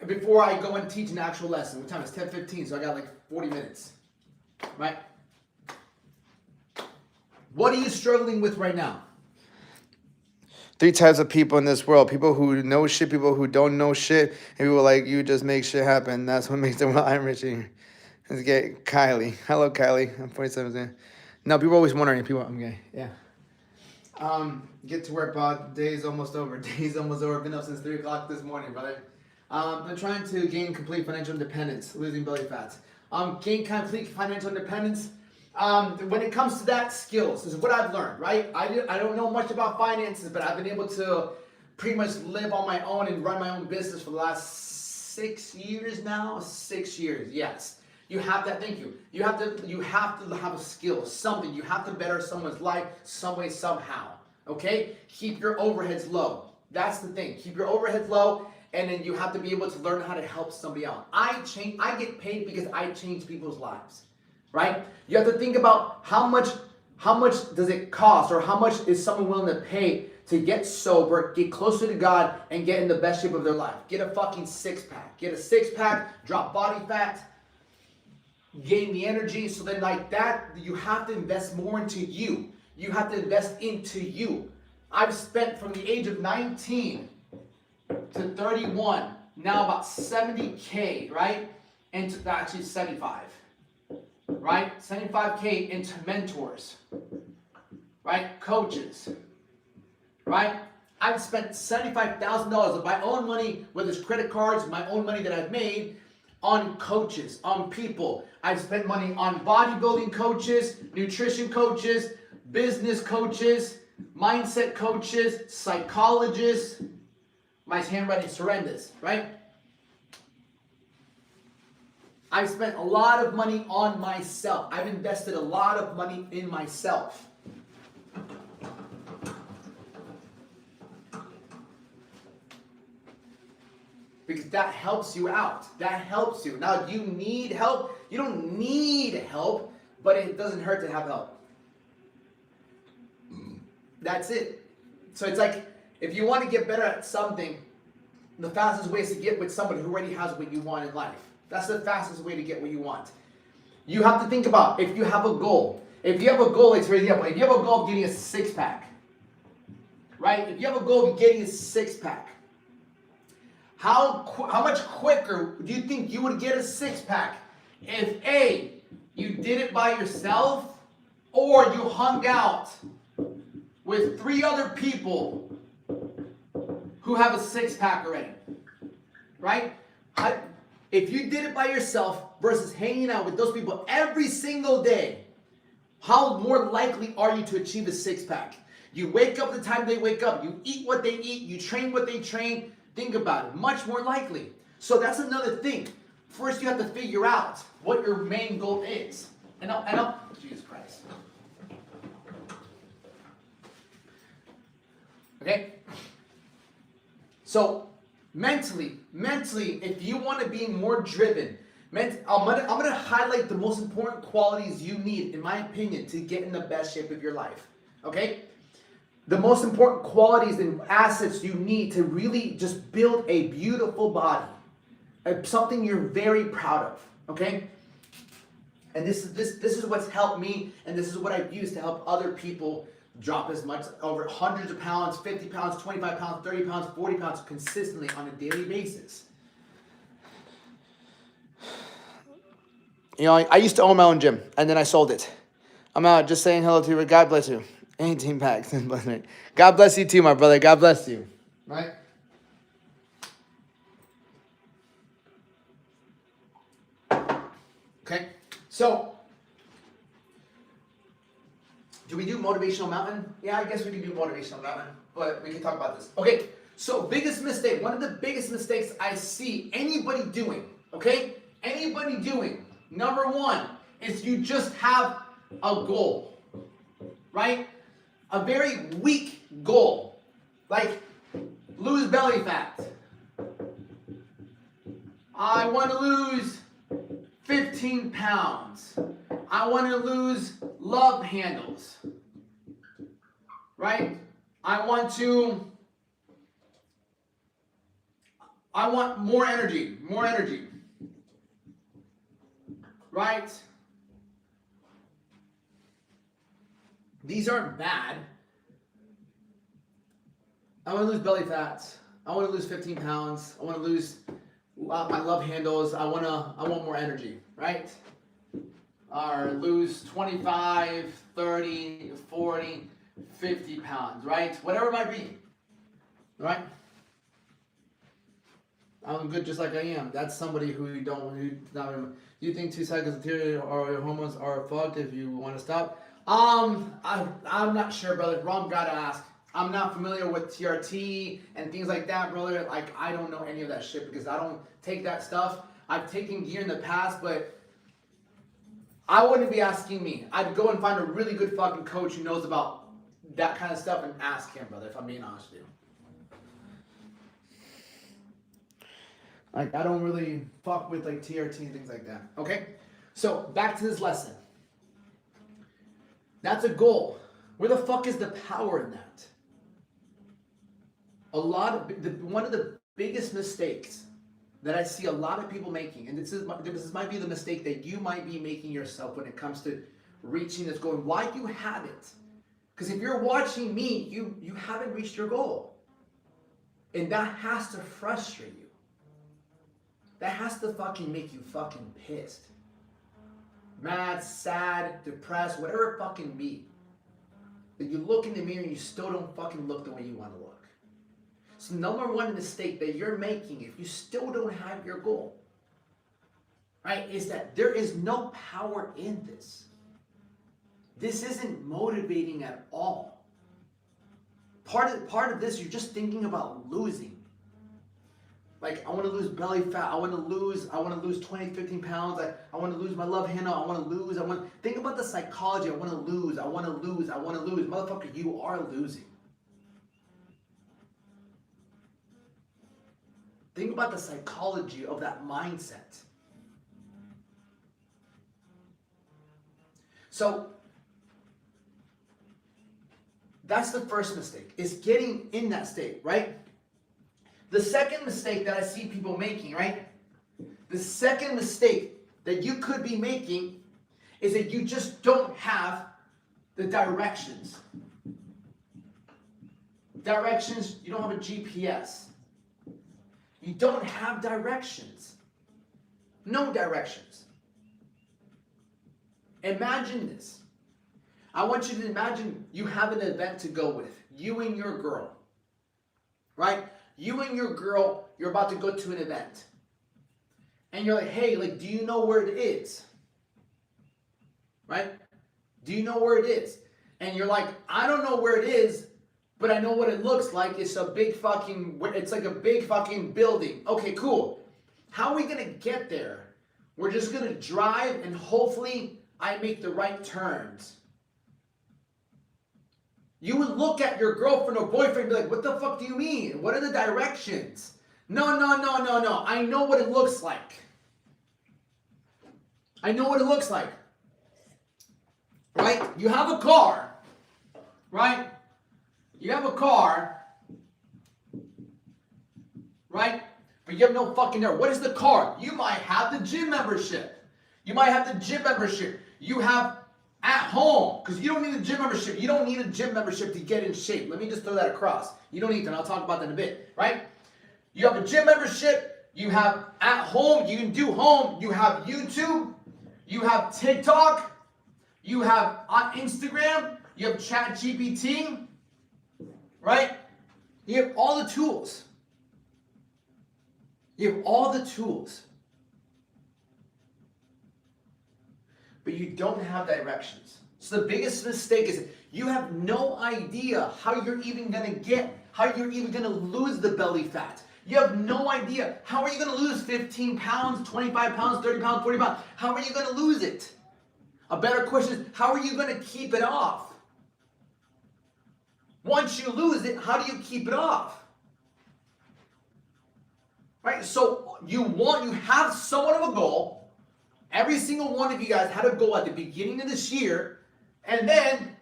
before I go and teach an actual lesson? What time is 10:15? So I got like 40 minutes. Right? What are you struggling with right now? 3 types of people in this world. People who know shit, people who don't know shit, and people like you just make shit happen. That's what makes the world enriching. Let's get Kylie. Hello, Kylie. I'm 47. No, people are always wondering. People, I'm gay. Yeah. Get to work, bud. Day's almost over. Day's almost over. Been up since 3 o'clock this morning, brother. I'm trying to gain complete financial independence, losing belly fat. Gain complete financial independence. When it comes to that, skills is what I've learned, right? I don't know much about finances, but I've been able to pretty much live on my own and run my own business for the last 6 years now. 6 years, yes. You have that. Thank you. You have to have a skill, something. You have to better someone's life some way, somehow. Okay? Keep your overheads low. That's the thing. Keep your overheads low, and then you have to be able to learn how to help somebody out. I get paid because I change people's lives. Right? You have to think about how much does it cost, or how much is someone willing to pay to get sober, get closer to God, and get in the best shape of their life. Get a fucking six-pack. Get a six-pack, drop body fat, gain the energy. So then like that, you have to invest more into you. You have to invest into you. I've spent from the age of 19 to 31, now about 70K, right? And actually 75. Right? 75K into mentors, right? Coaches, right? I've spent $75,000 of my own money, whether it's credit cards, my own money that I've made, on coaches, on people. I've spent money on bodybuilding coaches, nutrition coaches, business coaches, mindset coaches, psychologists. My handwriting's horrendous, right? I've spent a lot of money on myself. I've invested a lot of money in myself. Because that helps you out. That helps you. Now, do you need help? You don't need help, but it doesn't hurt to have help. That's it. So it's like, if you want to get better at something, the fastest way is to get with somebody who already has what you want in life. That's the fastest way to get what you want. You have to think about, if you have a goal. If you have a goal, like for example, if you have a goal of getting a six-pack, right? If you have a goal of getting a six-pack, how much quicker do you think you would get a six-pack if A, you did it by yourself, or you hung out with 3 other people who have a six-pack already, right? If you did it by yourself versus hanging out with those people every single day, how more likely are you to achieve a six-pack? You wake up the time they wake up. You eat what they eat. You train what they train. Think about it. Much more likely. So that's another thing. First, you have to figure out what your main goal is. And I'll Jesus Christ. Okay? So, mentally, if you want to be more driven, I'm gonna highlight the most important qualities you need, in my opinion, to get in the best shape of your life. Okay? The most important qualities and assets you need to really just build a beautiful body, something you're very proud of. Okay? And this is what's helped me, and this is what I've used to help other people drop as much, over hundreds of pounds, 50 pounds, 25 pounds, 30 pounds, 40 pounds consistently on a daily basis. You know, I used to own my own gym, and then I sold it. I'm out just saying hello to you. God bless you. 18 packs. God bless you too, my brother. God bless you. Right? Okay. So, do we do Motivational Mountain? Yeah, I guess we can do Motivational Mountain, but we can talk about this. Okay. So, biggest mistake. One of the biggest mistakes I see anybody doing. Okay. Anybody doing. Number one is you just have a goal. Right? A very weak goal, like lose belly fat. I want to lose 15 pounds. I want to lose love handles, right? I want more energy, right? These aren't bad. I want to lose belly fat. I want to lose 15 pounds. I want to lose my love handles. I want more energy, right? or lose 25, 30, 40, 50 pounds, right? Whatever it might be, right? I'm good just like I am. That's somebody who you don't, who's not, do you think 2 cycles of Dietary or your hormones are fucked if you want to stop? I'm not sure, brother. Wrong guy to ask. I'm not familiar with TRT and things like that, brother. Like, I don't know any of that shit because I don't take that stuff. I've taken gear in the past, but I wouldn't be asking me. I'd go and find a really good fucking coach who knows about that kind of stuff and ask him, brother, if I'm being honest with you. Like, I don't really fuck with like TRT and things like that. Okay? So, back to this lesson. That's a goal. Where the fuck is the power in that? One of the biggest mistakes that I see a lot of people making, and this might be the mistake that you might be making yourself when it comes to reaching this goal. Why you have it? Because if you're watching me, you haven't reached your goal. And that has to frustrate you. That has to fucking make you fucking pissed. Mad, sad, depressed, whatever it fucking be. That you look in the mirror and you still don't fucking look the way you want to look. So number one mistake that you're making if you still don't have your goal, right, is that there is no power in this. This isn't motivating at all. Part of this, you're just thinking about losing. Like, I want to lose belly fat. I want to lose 20, 15 pounds. I want to lose my love handle. I want to lose. Think about the psychology. I want to lose. Motherfucker, you are losing. Think about the psychology of that mindset. So, that's the first mistake, is getting in that state, right? The second mistake that I see people making, right? The second mistake that you could be making is that you just don't have the directions. Directions, you don't have a GPS. You don't have directions. No directions. Imagine this. I want you to imagine you have an event to go with. You and your girl. Right? You and your girl, you're about to go to an event. And you're like, hey, like, do you know where it is? Right? Do you know where it is? And you're like, I don't know where it is, but I know what it looks like. It's like a big fucking building. Okay, cool. How are we gonna get there? We're just gonna drive and hopefully I make the right turns. You would look at your girlfriend or boyfriend and be like, what the fuck do you mean? What are the directions? No. I know what it looks like. I know what it looks like. Right? You have a car. Right? You have a car. Right? But you have no fucking there. What is the car? You might have the gym membership. You have at home, because you don't need a gym membership. You don't need a gym membership to get in shape. Let me just throw that across. You don't need that. I'll talk about that in a bit, right? You have a gym membership. You have at home. You can do home. You have YouTube. You have TikTok. You have on Instagram. You have ChatGPT, right? You have all the tools. But you don't have directions. So the biggest mistake is you have no idea how you're even gonna lose the belly fat. You have no idea. How are you gonna lose 15 pounds, 25 pounds, 30 pounds, 40 pounds? How are you gonna lose it? A better question is, how are you gonna keep it off? Once you lose it, how do you keep it off? Right? So you have somewhat of a goal. Every single one of you guys had a goal at the beginning of this year, and then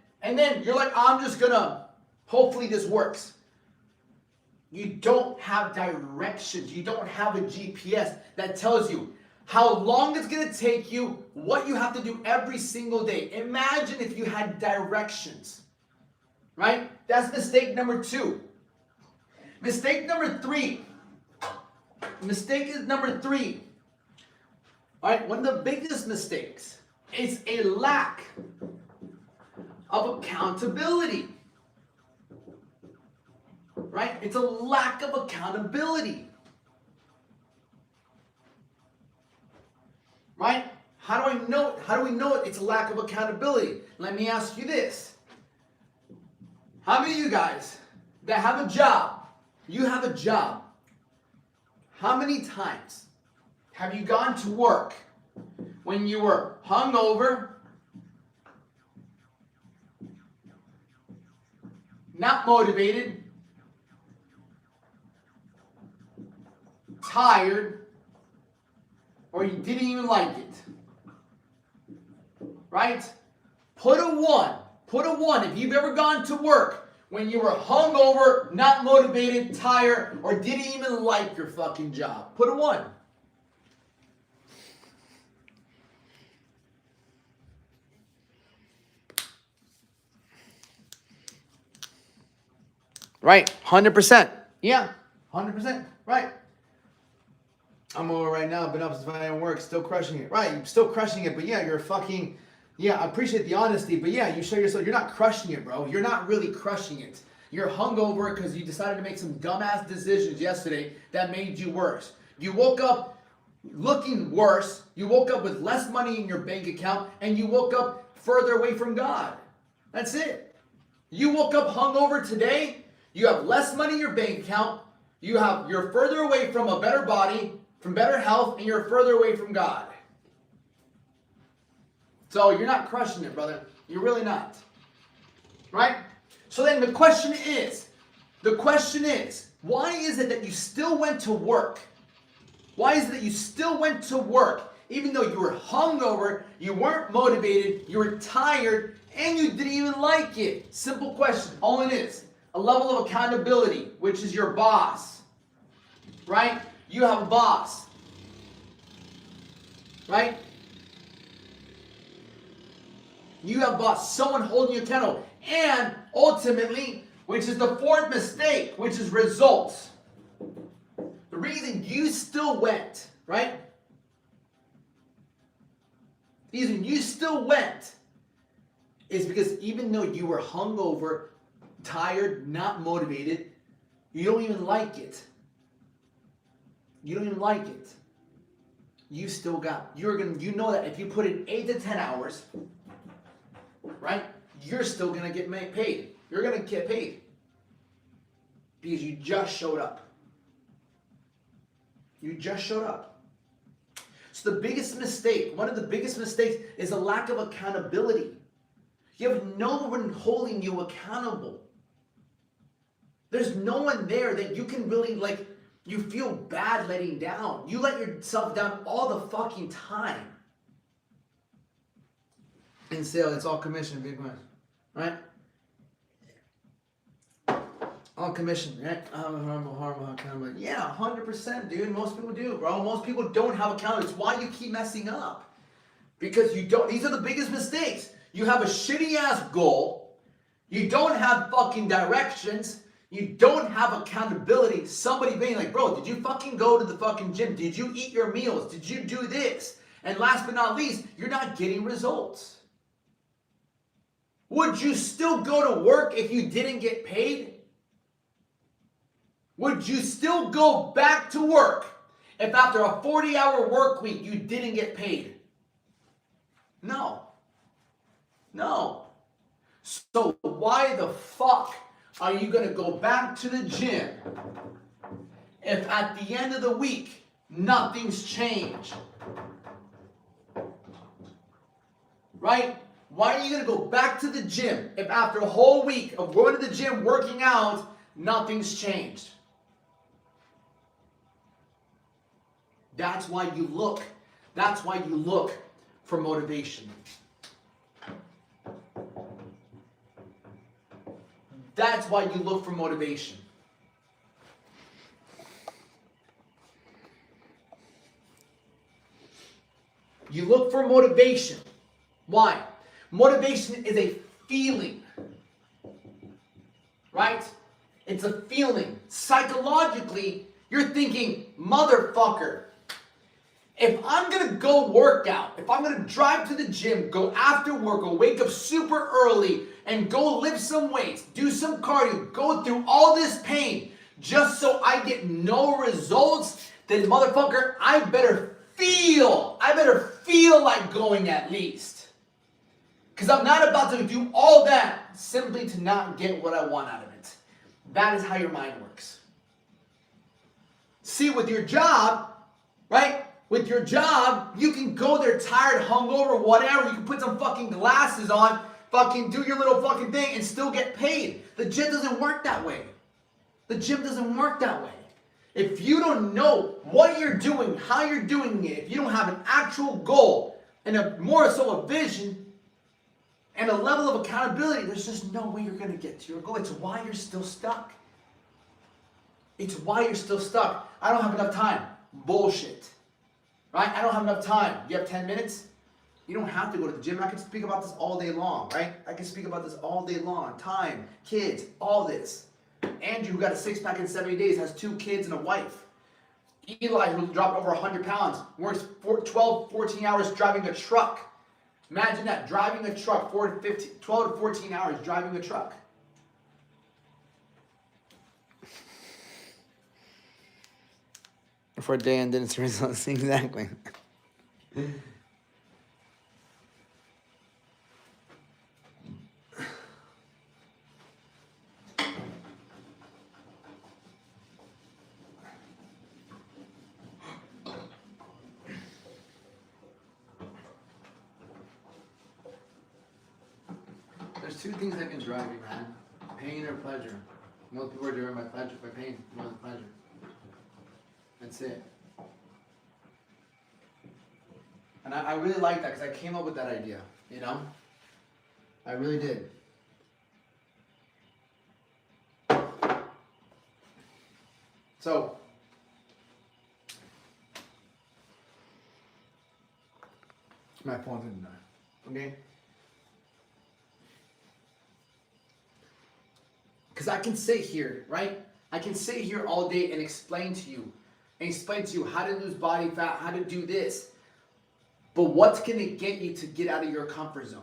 you're like, I'm just gonna, hopefully this works. You don't have directions. You don't have a GPS that tells you how long it's gonna take you, what you have to do every single day. Imagine if you had directions, right? That's mistake number 2. Mistake number 3. All right, one of the biggest mistakes It's a lack of accountability. Right? It's a lack of accountability. Right? How do I know it? How do we know it? It's a lack of accountability. Let me ask you this. How many of you guys that have a job, you have a job, how many times have you gone to work when you were hungover, not motivated, tired, or you didn't even like it? Right? Put a 1. Put a 1 if you've ever gone to work when you were hungover, not motivated, tired, or didn't even like your fucking job. Put a 1. Right, 100%. Yeah, 100%. Right. I'm over right now, been up since 5 a.m. work, still crushing it. Right, you're still crushing it, but yeah, you're fucking, yeah, I appreciate the honesty, but yeah, you show yourself, you're not crushing it, bro. You're not really crushing it. You're hungover because you decided to make some dumbass decisions yesterday that made you worse. You woke up looking worse, you woke up with less money in your bank account, and you woke up further away from God. That's it. You woke up hungover today, you have less money in your bank account, you're further away from a better body, from better health, and you're further away from God. So you're not crushing it, brother. You're really not. Right? So then the question is, why is it that you still went to work? Why is it that you still went to work, even though you were hungover, you weren't motivated, you were tired, and you didn't even like it? Simple question. All it is, a level of accountability, which is your boss. Right? You have a boss. Right? You have a boss, someone holding you accountable. And ultimately, which is the fourth mistake, which is results. The reason you still went, right? The reason you still went is because even though you were hungover, tired, not motivated, you don't even like it. You don't even like it. You still got, you know that if you put in 8 to 10 hours, right, you're still going to get paid. You're going to get paid. Because you just showed up. You just showed up. So the biggest mistake, one of the biggest mistakes is a lack of accountability. You have no one holding you accountable. There's no one there that you can really, like, you feel bad letting down. You let yourself down all the fucking time. In sales, it's all commission, big one. Right? All commission, right? Harmful accountability. Yeah, 100%, dude. Most people do, bro. Most people don't have accountability. It's why you keep messing up. Because you don't, these are the biggest mistakes. You have a shitty ass goal. You don't have fucking directions. You don't have accountability. Somebody being like, bro, did you fucking go to the fucking gym? Did you eat your meals? Did you do this? And last but not least, you're not getting results. Would you still go to work if you didn't get paid? Would you still go back to work if after a 40-hour work week you didn't get paid? No. No. So why the fuck are you going to go back to the gym if at the end of the week nothing's changed? Right? Why are you going to go back to the gym if after a whole week of going to the gym, working out, nothing's changed? That's why you look. That's why you look for motivation. That's why you look for motivation. You look for motivation. Why? Motivation is a feeling. Right? It's a feeling. Psychologically, you're thinking, motherfucker, If I'm going to go work out, if I'm going to drive to the gym, go after work, or wake up super early and go lift some weights, do some cardio, go through all this pain just so I get no results, then motherfucker, I better feel like going at least. Because I'm not about to do all that simply to not get what I want out of it. That is how your mind works. See, with your job, right? With your job, you can go there tired, hungover, whatever. You can put some fucking glasses on, fucking do your little fucking thing and still get paid. The gym doesn't work that way. The gym doesn't work that way. If you don't know what you're doing, how you're doing it, if you don't have an actual goal and more so a vision and a level of accountability, there's just no way you're going to get to your goal. It's why you're still stuck. It's why you're still stuck. I don't have enough time. Bullshit. Right? I don't have enough time. You have 10 minutes? You don't have to go to the gym. I can speak about this all day long, right? I can speak about this all day long. Time, kids, all this. Andrew, who got a six-pack in 70 days, has 2 kids and a wife. Eli, who dropped over 100 pounds, works 12, 14 hours driving a truck. Imagine that, driving a truck, 12 to 14 hours driving a truck. For a day and then its results. Exactly. There's 2 things that can drive you, man. Pain or pleasure. Most people are driven by pleasure, by pain more than pleasure. That's it. And I really like that because I came up with that idea, you know? I really did. So, my phone's in there, okay? Because I can sit here, right? I can sit here all day and explain to you how to lose body fat, how to do this. But what's going to get you to get out of your comfort zone?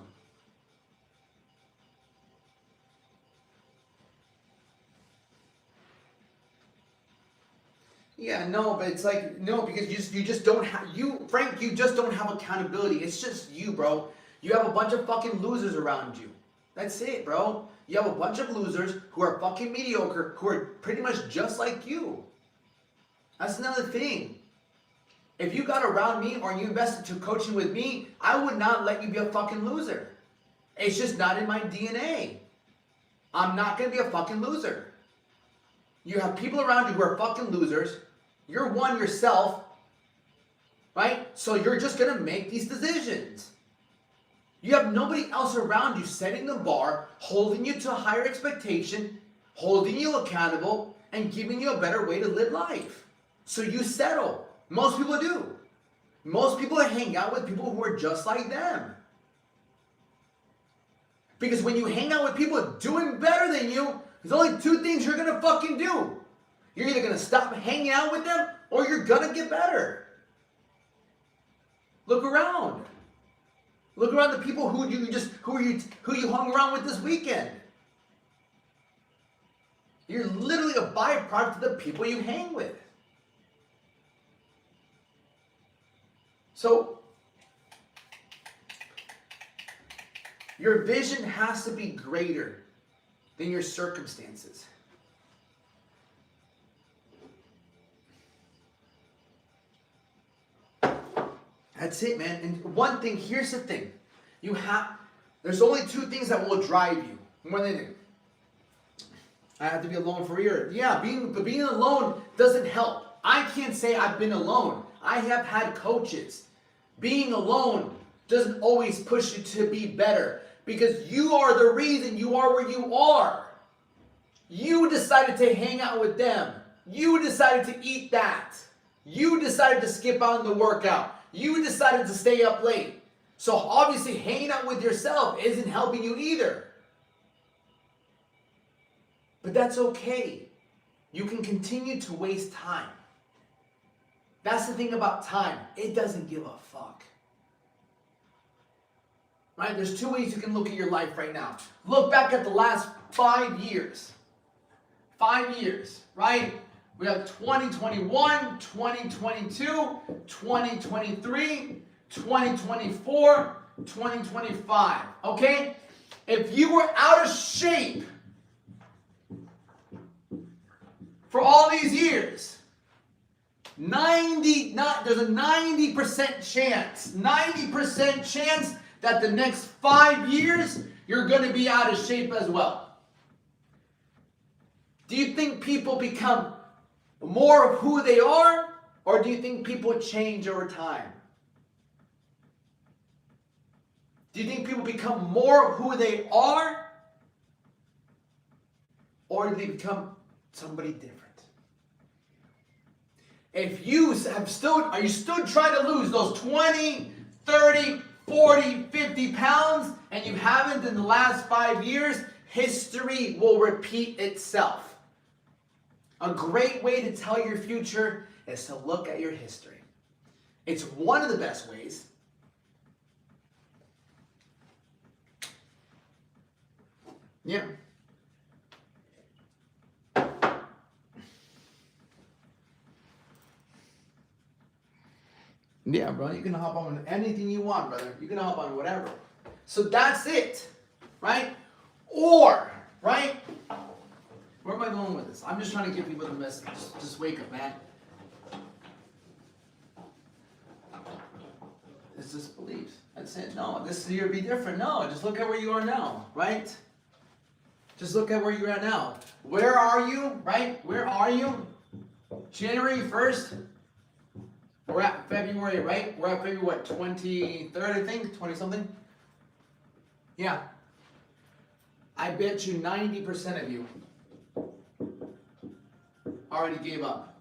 Yeah, no, but it's like, no, because you just don't have, Frank, you just don't have accountability. It's just you, bro. You have a bunch of fucking losers around you. That's it, bro. You have a bunch of losers who are fucking mediocre, who are pretty much just like you. That's another thing. If you got around me or you invested to coaching with me, I would not let you be a fucking loser. It's just not in my DNA. I'm not going to be a fucking loser. You have people around you who are fucking losers. You're one yourself, right? So you're just going to make these decisions. You have nobody else around you setting the bar, holding you to a higher expectation, holding you accountable, and giving you a better way to live life. So you settle. Most people do. Most people hang out with people who are just like them. Because when you hang out with people doing better than you, there's only 2 things you're going to fucking do. You're either going to stop hanging out with them or you're going to get better. Look around. Look around the people who you hung around with this weekend. You're literally a byproduct of the people you hang with. So, your vision has to be greater than your circumstances. That's it, man. And one thing, here's the thing. There's only 2 things that will drive you. More than anything. I have to be alone for a year. Yeah, being alone doesn't help. I can't say I've been alone. I have had coaches. Being alone doesn't always push you to be better because you are the reason you are where you are. You decided to hang out with them. You decided to eat that. You decided to skip out on the workout. You decided to stay up late. So obviously hanging out with yourself isn't helping you either. But that's okay. You can continue to waste time. That's the thing about time. It doesn't give a fuck. Right? There's two ways you can look at your life right now. Look back at the last 5 years. 5 years, right? We have 2021, 2022, 2023, 2024, 2025. Okay? If you were out of shape for all these years, there's a 90% chance that the next 5 years you're going to be out of shape as well. Do you think people become more of who they are, or do you think people change over time? Do you think people become more of who they are, or do they become somebody different? If you are you still trying to lose those 20, 30, 40, 50 pounds, and you haven't in the last 5 years, history will repeat itself. A great way to tell your future is to look at your history. It's one of the best ways. Yeah. Yeah, bro. You can hop on anything you want, brother. You can hop on whatever. So that's it, right? Or, right? Where am I going with this? I'm just trying to give people the message. Just wake up, man. It's just beliefs. That's it. No, this year be different. No, just look at where you are now, right? Just look at where you're at now. Where are you, right? Where are you? January 1st. We're at February, right? We're at February, what, 23rd, I think? 20-something? Yeah. I bet you 90% of you already gave up.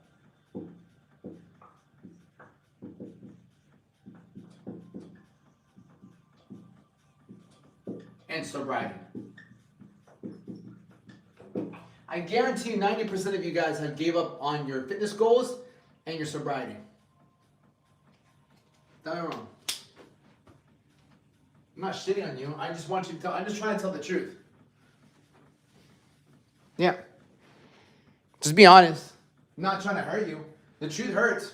And sobriety. I guarantee you 90% of you guys have gave up on your fitness goals and your sobriety. Don't get me wrong. I'm not shitting on you. I just want you to tell. I'm just trying to tell the truth. Yeah. Just be honest. I'm not trying to hurt you. The truth hurts.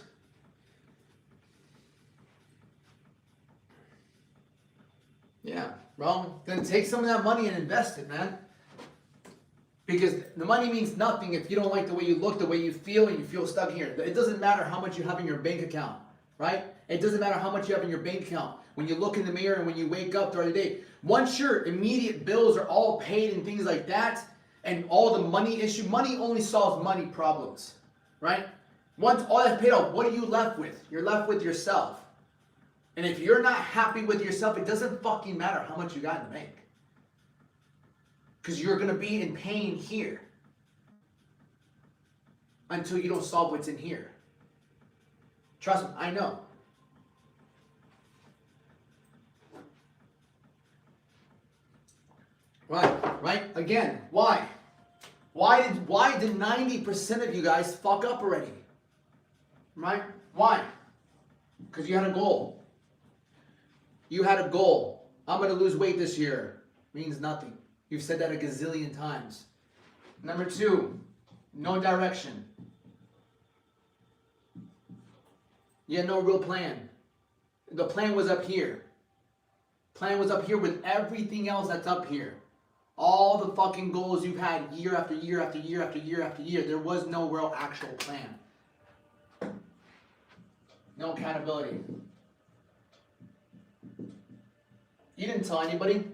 Yeah, well, then take some of that money and invest it, man. Because the money means nothing if you don't like the way you look, the way you feel, and you feel stuck here. It doesn't matter how much you have in your bank account, right? It doesn't matter how much you have in your bank account. When you look in the mirror and when you wake up throughout the day, once your immediate bills are all paid and things like that, and all the money only solves money problems, right? Once all that's paid off, what are you left with? You're left with yourself. And if you're not happy with yourself, it doesn't fucking matter how much you got in the bank. Because you're going to be in pain here until you don't solve what's in here. Trust me, I know. Right? Again, why? Why did 90% of you guys fuck up already? Right? Why? Because you had a goal. You had a goal. I'm going to lose weight this year. Means nothing. You've said that a gazillion times. Number 2, no direction. You had no real plan. The plan was up here. Plan was up here with everything else that's up here. All the fucking goals you've had year after year after year after year after year. There was no real actual plan. No accountability. You didn't tell anybody.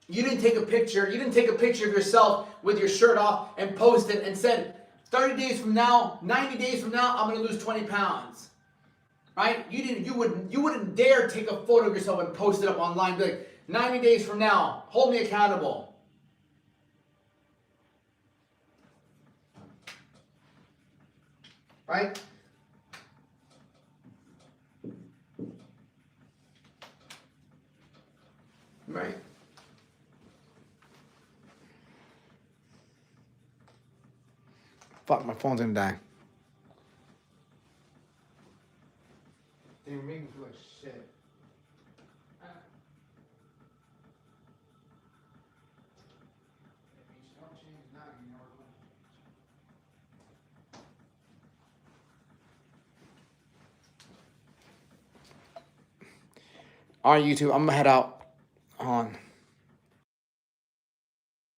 You didn't take a picture. You didn't take a picture of yourself with your shirt off and post it and said, 30 days from now, 90 days from now, I'm going to lose 20 pounds. Right? You wouldn't dare take a photo of yourself and post it up online and be like, 90 days from now, hold me accountable. Right? Right. Fuck, my phone's gonna die. All right, YouTube, I'm gonna head out on.